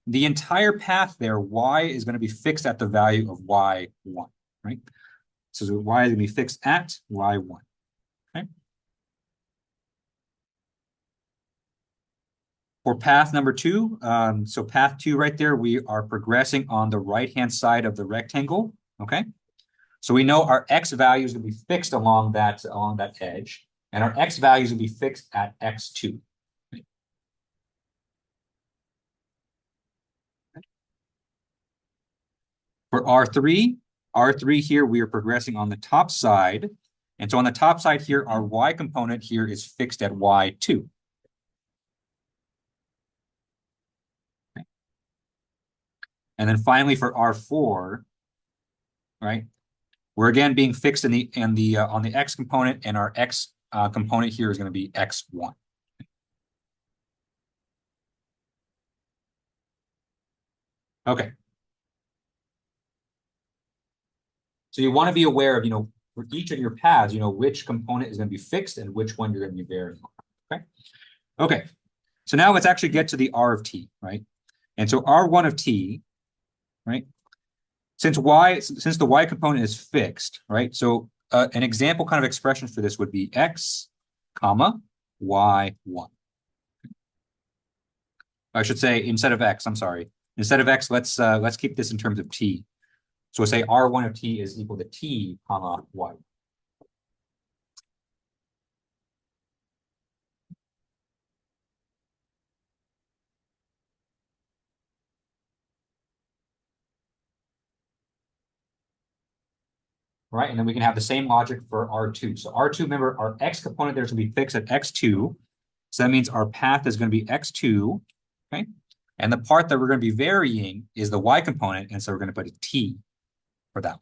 The entire path there, y is going to be fixed at the value of y1, right? So y is going to be fixed at y1, okay? For path number two, so path two right there, we are progressing on the right-hand side of the rectangle, okay? So we know our x values will be fixed along that edge, and our x values will be fixed at x2. For R3 here, we are progressing on the top side. And so on the top side here, our y component here is fixed at y2. Okay. And then finally for R4, right, we're again being fixed on the x component, and our x component here is going to be x1. Okay. So you want to be aware of, you know, for each of your paths, you know, which component is going to be fixed and which one you're going to be varying on. Okay. Okay. So now let's actually get to the R of t, right? And so R1 of t, right? Since the y component is fixed, right? So an example kind of expression for this would be x, comma, y1. I should say instead of x, I'm sorry. Instead of x, let's keep this in terms of t. So we'll say R1 of t is equal to t, comma, y. Right, and then we can have the same logic for R2. So R2, remember, our x component there is going to be fixed at x2. So that means our path is going to be x2, okay? And the part that we're going to be varying is the y component, and so we're going to put a t for that,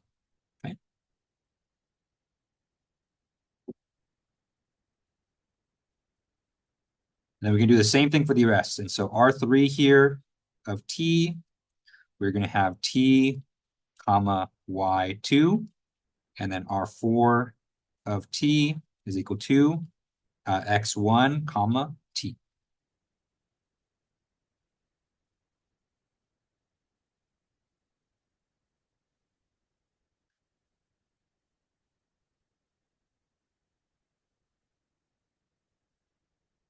okay? And then we can do the same thing for the rest. And so R3 here of t, we're going to have t, comma, y2, and then R4 of t is equal to x1, comma, t.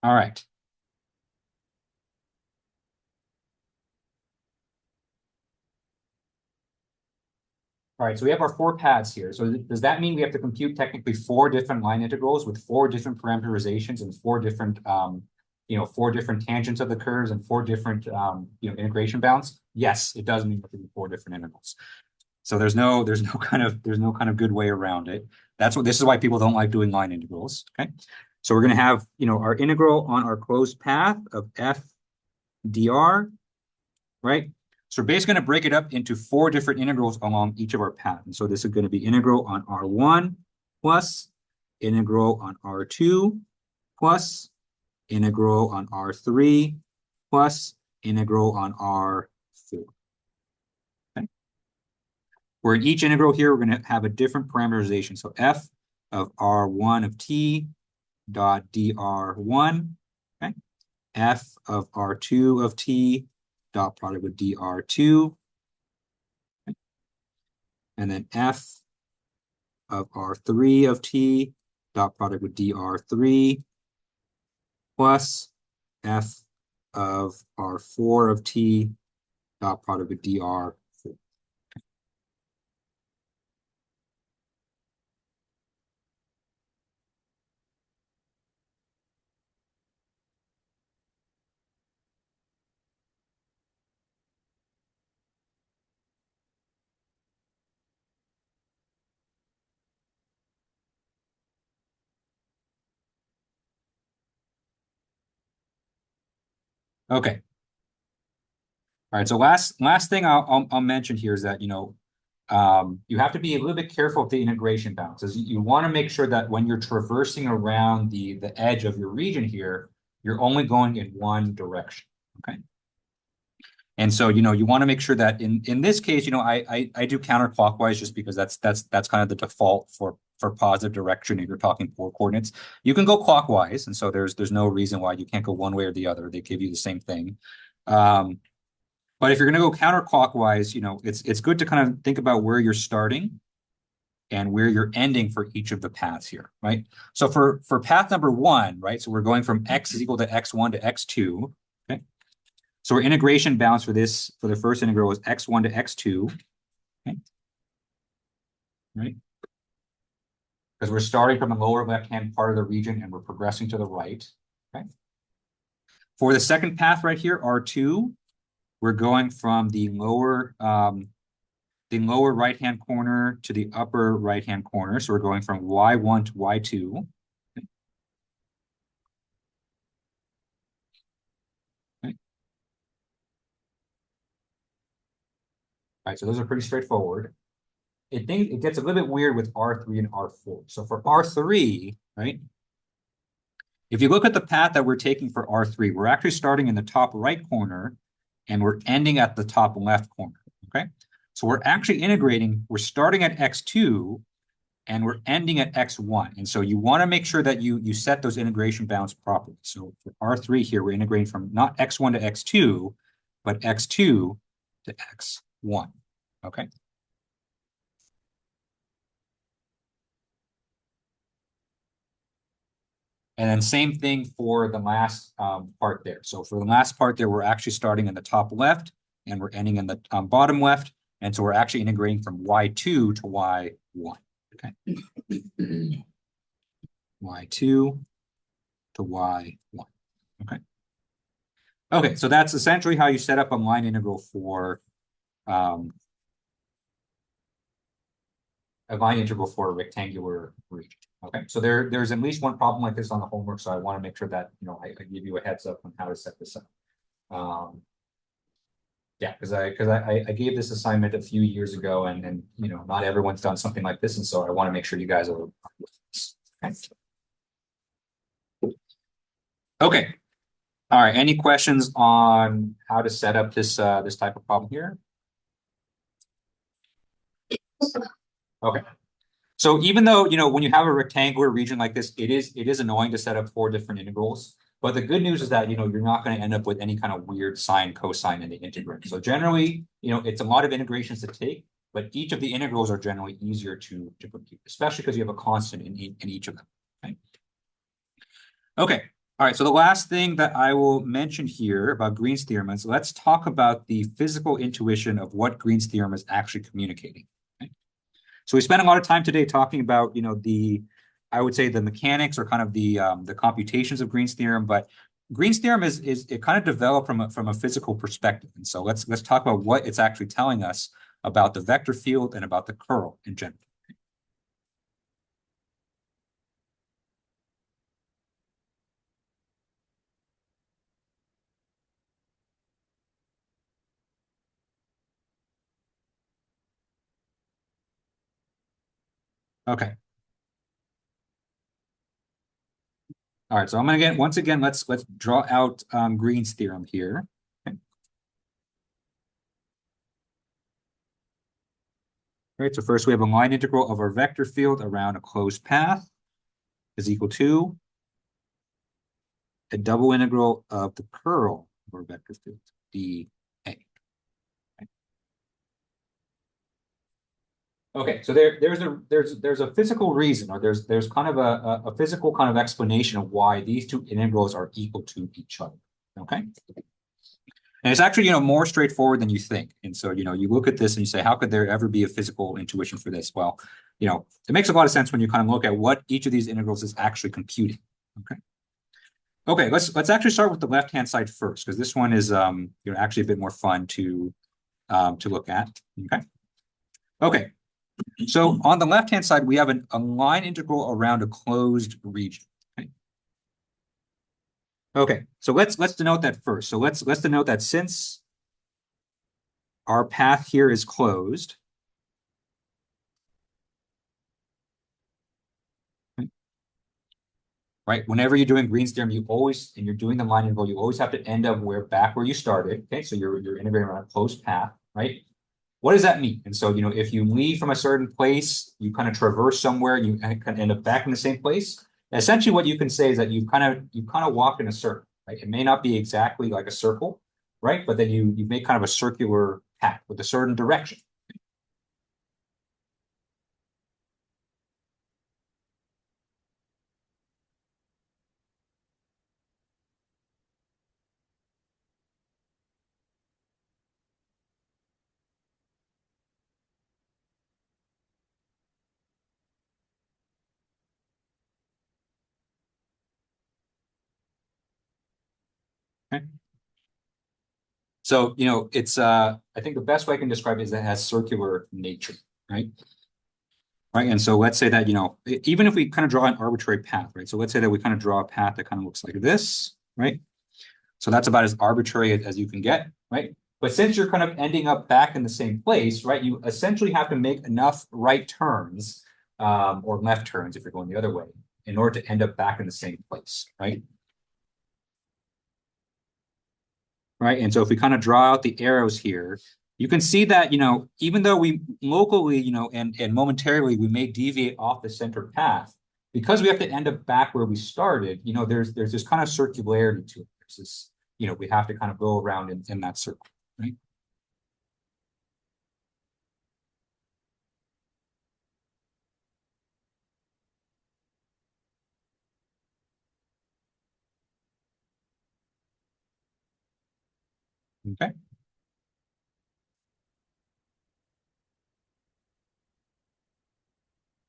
All right. All right, so we have our four paths here. So does that mean we have to compute technically four different line integrals with four different parameterizations and four different, four different tangents of the curves and four different, integration bounds? Yes, it does mean we have to do four different integrals. So there's no kind of good way around it. This is why people don't like doing line integrals. Okay, so we're going to have our integral on our closed path of f dr, right? So we're basically going to break it up into four different integrals along each of our paths. So this is going to be integral on R1 plus integral on R2 plus integral on R3 plus integral on R4. Okay. Where in each integral here, we're going to have a different parameterization. So f of R1 of t dot dr1, okay? F of R2 of t dot product with dr2, okay? And then f of R3 of t dot product with dr3 plus f of R4 of t dot product with dr4. Okay. All right. So last thing I'll mention here is that you have to be a little bit careful with the integration bounds. As you want to make sure that when you're traversing around the edge of your region here, you're only going in one direction. Okay. And so, you want to make sure that in this case, I do counterclockwise just because that's kind of the default for positive direction if you're talking polar coordinates. You can go clockwise, and so there's no reason why you can't go one way or the other. They give you the same thing. But if you're going to go counterclockwise, it's good to kind of think about where you're starting and where you're ending for each of the paths here, right? So for path number 1, right? So we're going from x is equal to x1 to x2. Okay. So our integration bounds for the first integral is x1 to x2. Okay. Right? Because we're starting from the lower left-hand part of the region and we're progressing to the right. Okay. For the second path right here, R2, we're going from the lower right-hand corner to the upper right-hand corner. So we're going from y1 to y2. Okay. Okay. All right, so those are pretty straightforward. It gets a little bit weird with R3 and R4. So for R3, right, if you look at the path that we're taking for R3, we're actually starting in the top right corner and we're ending at the top left corner, okay? So we're actually integrating, we're starting at x2 and we're ending at x1. And so you want to make sure that you set those integration bounds properly. So for R3 here, we're integrating from not x1 to x2, but x2 to x1, okay? And then same thing for the last part there. So for the last part there, we're actually starting in the top left and we're ending in the bottom left. And so we're actually integrating from y2 to y1. Okay. y2 to y1. Okay. Okay, so that's essentially how you set up a line integral for a rectangular region. Okay, so there's at least one problem like this on the homework, so I want to make sure that I give you a heads up on how to set this up. Yeah, because I gave this assignment a few years ago, and not everyone's done something like this, and so I want to make sure you guys are with this. Okay. All right. Any questions on how to set up this this type of problem here? Okay. So even though, when you have a rectangular region like this, it is annoying to set up 4 different integrals. But the good news is that, you're not going to end up with any kind of weird sine, cosine in the integrand. So generally, it's a lot of integrations to take, but each of the integrals are generally easier to compute, especially because you have a constant in each of them. Okay. Okay. All right. So the last thing that I will mention here about Green's theorem is let's talk about the physical intuition of what Green's theorem is actually communicating. So we spent a lot of time today talking about, I would say the mechanics or kind of the computations of Green's theorem, but Green's theorem is it kind of developed from a physical perspective. And so let's talk about what it's actually telling us about the vector field and about the curl in general. Okay. All right, so I'm gonna once again, let's draw out Green's theorem here. Okay. All right, so first we have a line integral of our vector field around a closed path is equal to a double integral of the curl of our vector field, dA. Okay, so there's a physical reason, or there's kind of a physical kind of explanation of why these two integrals are equal to each other. Okay, and it's actually more straightforward than you think. And so you look at this and you say, how could there ever be a physical intuition for this? Well, it makes a lot of sense when you kind of look at what each of these integrals is actually computing. Okay. Okay, let's actually start with the left-hand side first, because this one is actually a bit more fun to look at. Okay. Okay. So on the left-hand side, we have a line integral around a closed region. Okay. Okay, so let's denote that first. So let's denote that since our path here is closed, right? Whenever you're doing Green's theorem, you always, and you're doing the line integral, you always have to end up back where you started. Okay, so you're integrating around a closed path, right? What does that mean? And so, if you leave from a certain place, you kind of traverse somewhere, you kind of end up back in the same place. Essentially, what you can say is that you kind of walked in a circle, right? It may not be exactly like a circle, right? But then you make kind of a circular path with a certain direction. Okay. So, it's I think the best way I can describe it is that it has circular nature, right? Right. And so let's say that, even if we kind of draw an arbitrary path, right? So let's say that we kind of draw a path that kind of looks like this, right? So that's about as arbitrary as you can get, right? But since you're kind of ending up back in the same place, right, you essentially have to make enough right turns or left turns if you're going the other way in order to end up back in the same place, right? Right. And so if we kind of draw out the arrows here, you can see that, even though we locally, and momentarily we may deviate off the center path, because we have to end up back where we started, there's this kind of circularity to it. There's this, we have to kind of go around in that circle, right? Okay.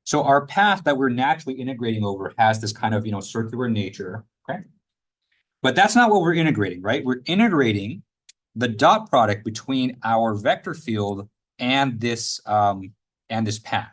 So our path that we're naturally integrating over has this kind of, circular nature, okay? But that's not what we're integrating, right? We're integrating the dot product between our vector field and this path.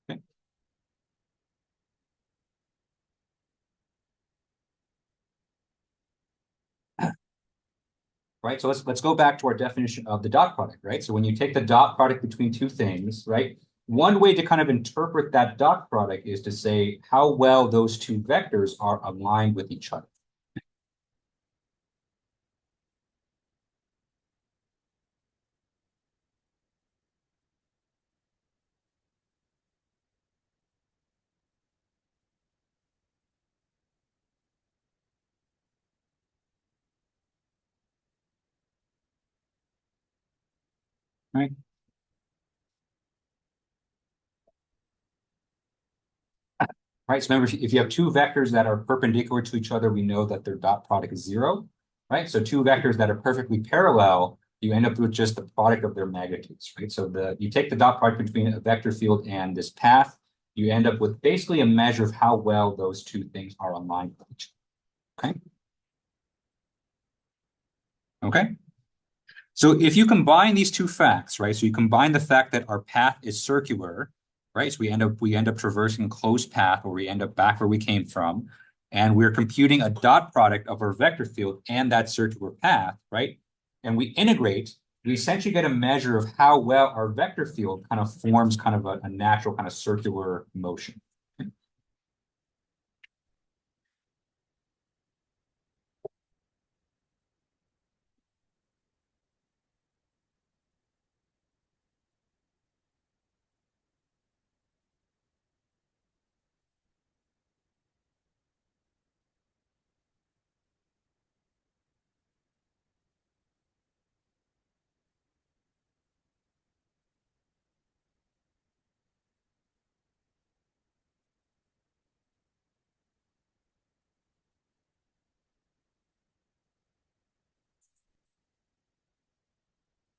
Okay. Right. So let's go back to our definition of the dot product, right? So when you take the dot product between two things, right? One way to kind of interpret that dot product is to say how well those two vectors are aligned with each other. Right. Right. So remember, if you have two vectors that are perpendicular to each other, we know that their dot product is zero, right? So two vectors that are perfectly parallel, you end up with just the product of their magnitudes, right? So you take the dot product between a vector field and this path, you end up with basically a measure of how well those two things are aligned with each other. Okay. Okay. So if you combine these two facts, right? So you combine the fact that our path is circular, right? So we end up traversing a closed path, or we end up back where we came from, and we're computing a dot product of our vector field and that circular path, right? And we integrate, we essentially get a measure of how well our vector field kind of forms kind of a natural kind of circular motion.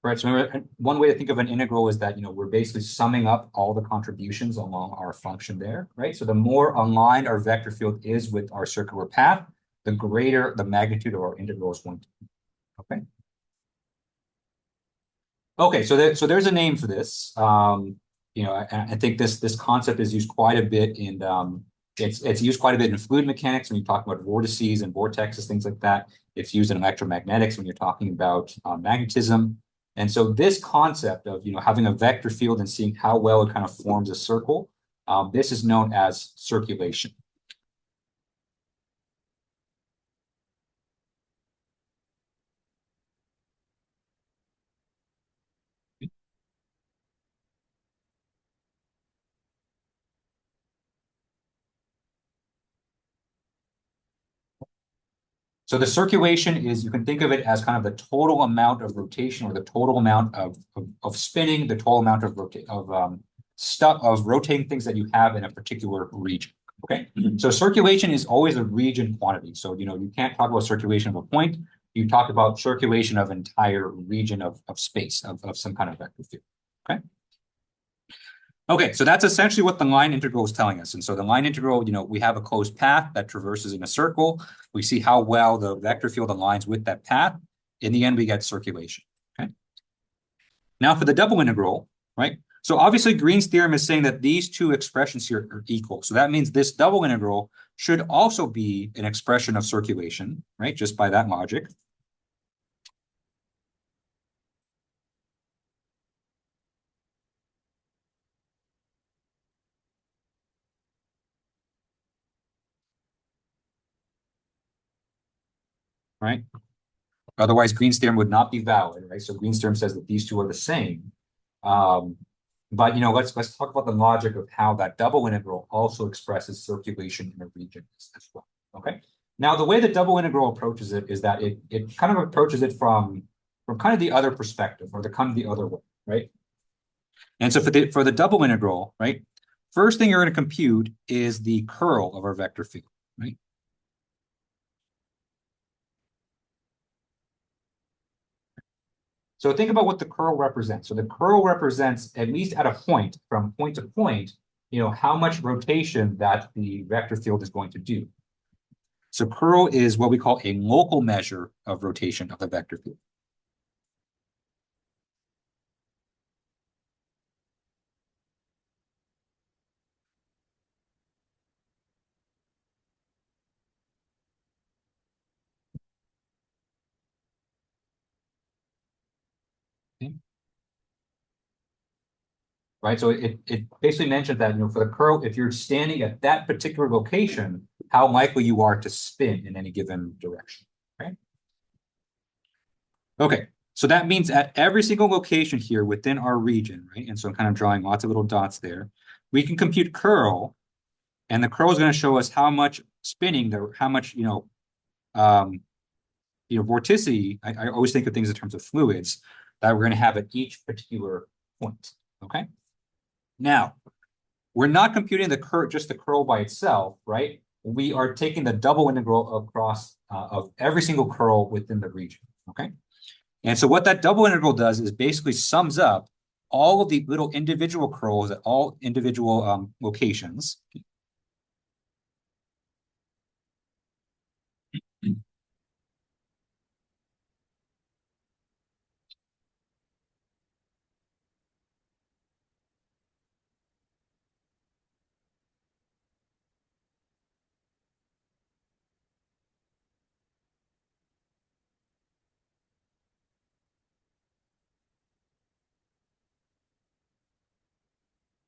Right. So remember, one way to think of an integral is that, we're basically summing up all the contributions along our function there, right? So the more aligned our vector field is with our circular path, the greater the magnitude of our integral is going to be. Okay. Okay, so there's a name for this. I think this concept is used quite a bit in it's used quite a bit in fluid mechanics when you talk about vortices and vortexes, things like that. It's used in electromagnetics when you're talking about magnetism. And so this concept of having a vector field and seeing how well it kind of forms a circle, this is known as circulation. So the circulation is, you can think of it as kind of the total amount of rotation or the total amount of spinning, the total amount of rotating things that you have in a particular region. Okay. So circulation is always a region quantity. So, you can't talk about circulation of a point. You talk about circulation of entire region of space, of some kind of vector field. Okay. Okay, so that's essentially what the line integral is telling us. And so the line integral, we have a closed path that traverses in a circle. We see how well the vector field aligns with that path. In the end, we get circulation. Okay. Now for the double integral, right? So obviously Green's theorem is saying that these two expressions here are equal. So that means this double integral should also be an expression of circulation, right? Just by that logic. Right? Otherwise, Green's theorem would not be valid, right? So Green's theorem says that these two are the same. But let's talk about the logic of how that double integral also expresses circulation in a region as well. Okay. Now, the way the double integral approaches it is that it kind of approaches it from kind of the other perspective, or the other way, right? And so for the double integral, right, first thing you're going to compute is the curl of our vector field, right? So think about what the curl represents. So the curl represents, at least at a point, from point to point, how much rotation that the vector field is going to do. So curl is what we call a local measure of rotation of the vector field. Okay. Right, so it basically mentions that, for the curl, if you're standing at that particular location, how likely you are to spin in any given direction, right? Okay, so that means at every single location here within our region, right? And so I'm kind of drawing lots of little dots there. We can compute curl, and the curl is going to show us how much spinning, how much, vorticity. I always think of things in terms of fluids that we're going to have at each particular point, okay? Now, we're not computing just the curl by itself, right? We are taking the double integral across of every single curl within the region, okay? And so what that double integral does is basically sums up all of the little individual curls at all individual locations.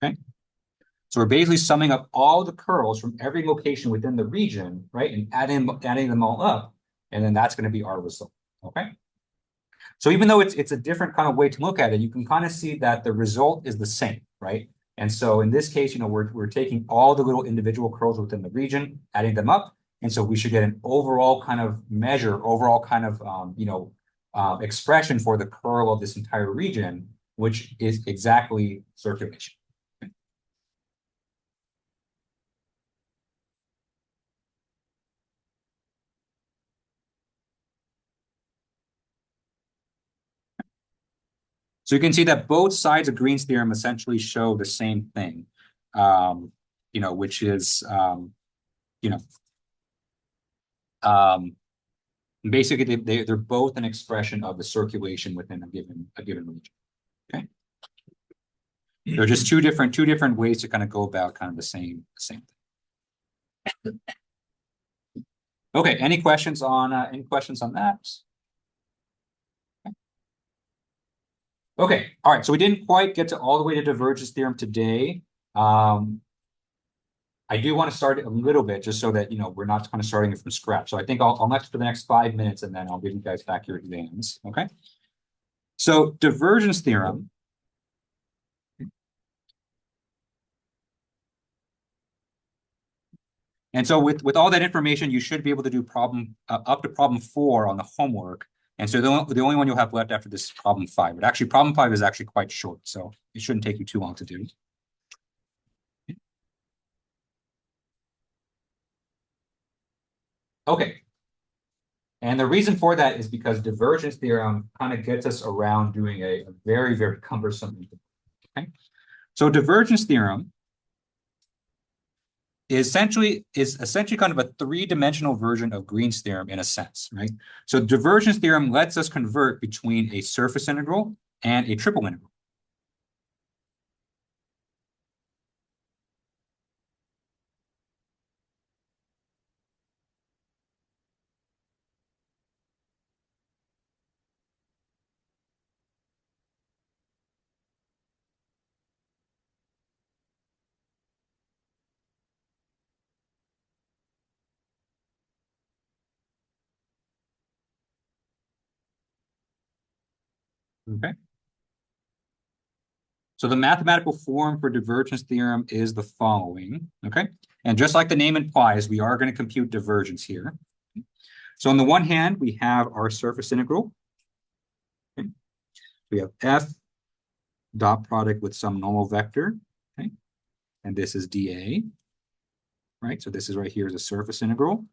Okay. So we're basically summing up all the curls from every location within the region, right? And adding them all up, and then that's going to be our result, okay? So even though it's a different kind of way to look at it, you can kind of see that the result is the same, right? And so in this case, we're taking all the little individual curls within the region, adding them up, and so we should get an overall kind of measure, overall kind of expression for the curl of this entire region, which is exactly circulation. So you can see that both sides of Green's theorem essentially show the same thing, which is, Basically, they're both an expression of the circulation within a given region. Okay. They're just two different ways to kind of go about kind of the same thing. Okay, any questions on that? Okay, all right. So we didn't quite get to all the way to divergence theorem today. I do want to start a little bit just so that we're not kind of starting it from scratch. So I think I'll next for the next 5 minutes, and then I'll give you guys back your exams. Okay. So divergence theorem. And so with all that information, you should be able to do problem up to problem 4 on the homework. And so the only one you'll have left after this is problem 5. But actually, problem 5 is actually quite short, so it shouldn't take you too long to do. Okay. And the reason for that is because divergence theorem kind of gets us around doing a very, very cumbersome integral. Okay. So divergence theorem is essentially kind of a 3-dimensional version of Green's theorem in a sense, right? So divergence theorem lets us convert between a surface integral and a triple integral. Okay. So the mathematical form for divergence theorem is the following, okay? And just like the name implies, we are going to compute divergence here. So on the one hand, we have our surface integral. Okay? We have f dot product with some normal vector, okay? And this is dA, right? So this is right here is a surface integral.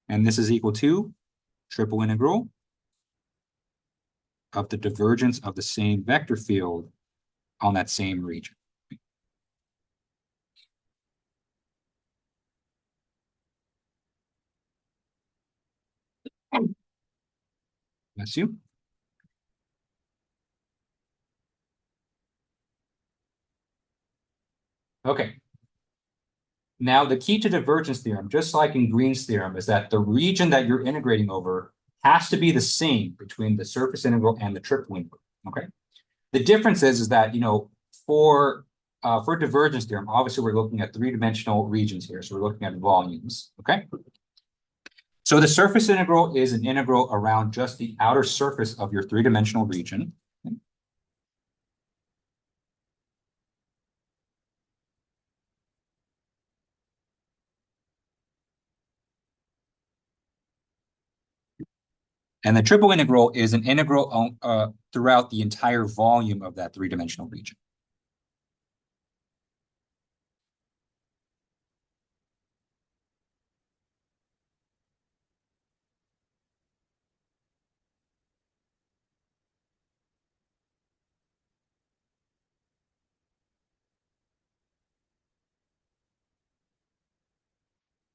And this is equal to triple integral of the divergence of the same vector field on that same region. Bless you. Okay. Now, the key to divergence theorem, just like in Green's theorem, is that the region that you're integrating over has to be the same between the surface integral and the triple integral. Okay. The difference is that for divergence theorem, obviously we're looking at 3-dimensional regions here, so we're looking at volumes. Okay. So the surface integral is an integral around just the outer surface of your 3-dimensional region. And the triple integral is an integral throughout the entire volume of that 3-dimensional region.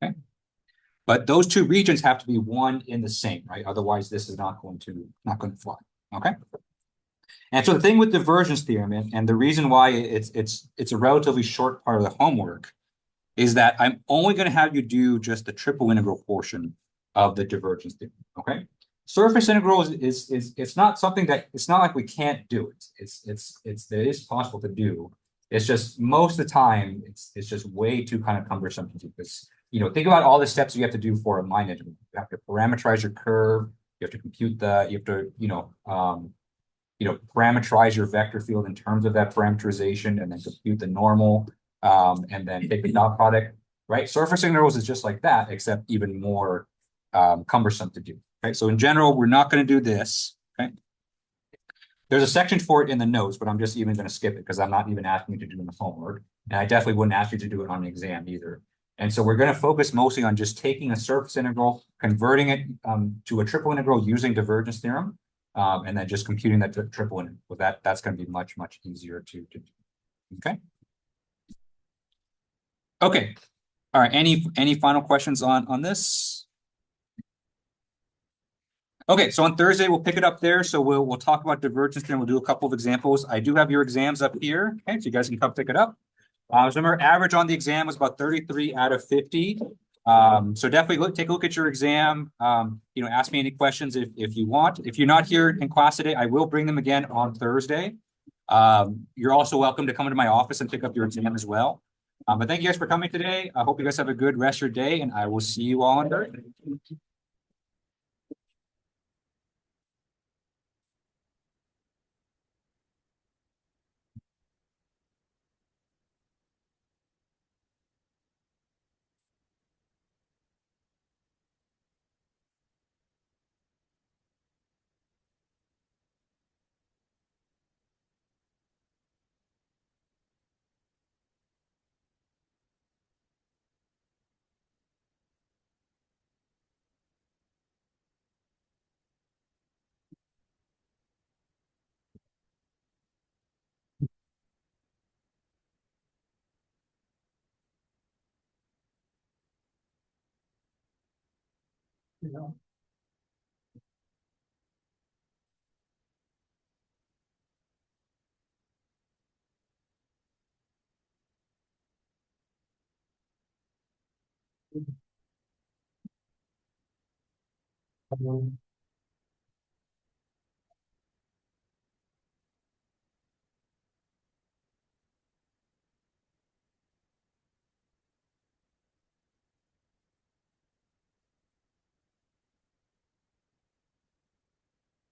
Okay. But those two regions have to be one in the same, right? Otherwise, this is not going to fly. Okay. And so the thing with divergence theorem, and the reason why it's a relatively short part of the homework, is that I'm only going to have you do just the triple integral portion of the divergence theorem. Okay. Surface integral is it's not something that it's not like we can't do it. It is possible to do. It's just most of the time it's just way too kind of cumbersome to do because think about all the steps you have to do for a line integral. You have to parameterize your curve. You have to compute parameterize your vector field in terms of that parameterization, and then compute the normal, and then take the dot product. Right? Surface integrals is just like that, except even more cumbersome to do. Okay, so in general, we're not going to do this. Okay, there's a section for it in the notes, but I'm just even going to skip it because I'm not even asking you to do it in the homework, and I definitely wouldn't ask you to do it on an exam either. And so we're going to focus mostly on just taking a surface integral, converting it to a triple integral using divergence theorem, and then just computing that triple integral. That's going to be much easier to do. Okay. Okay. All right. Any final questions on this? Okay, so on Thursday, we'll pick it up there. So we'll talk about divergence there. We'll do a couple of examples. I do have your exams up here. Okay, so you guys can come pick it up. So remember, average on the exam was about 33 out of 50. So definitely take a look at your exam. Ask me any questions if you want. If you're not here in class today, I will bring them again on Thursday. You're also welcome to come into my office and pick up your exam as well. But thank you guys for coming today. I hope you guys have a good rest of your day, and I will see you all on Thursday.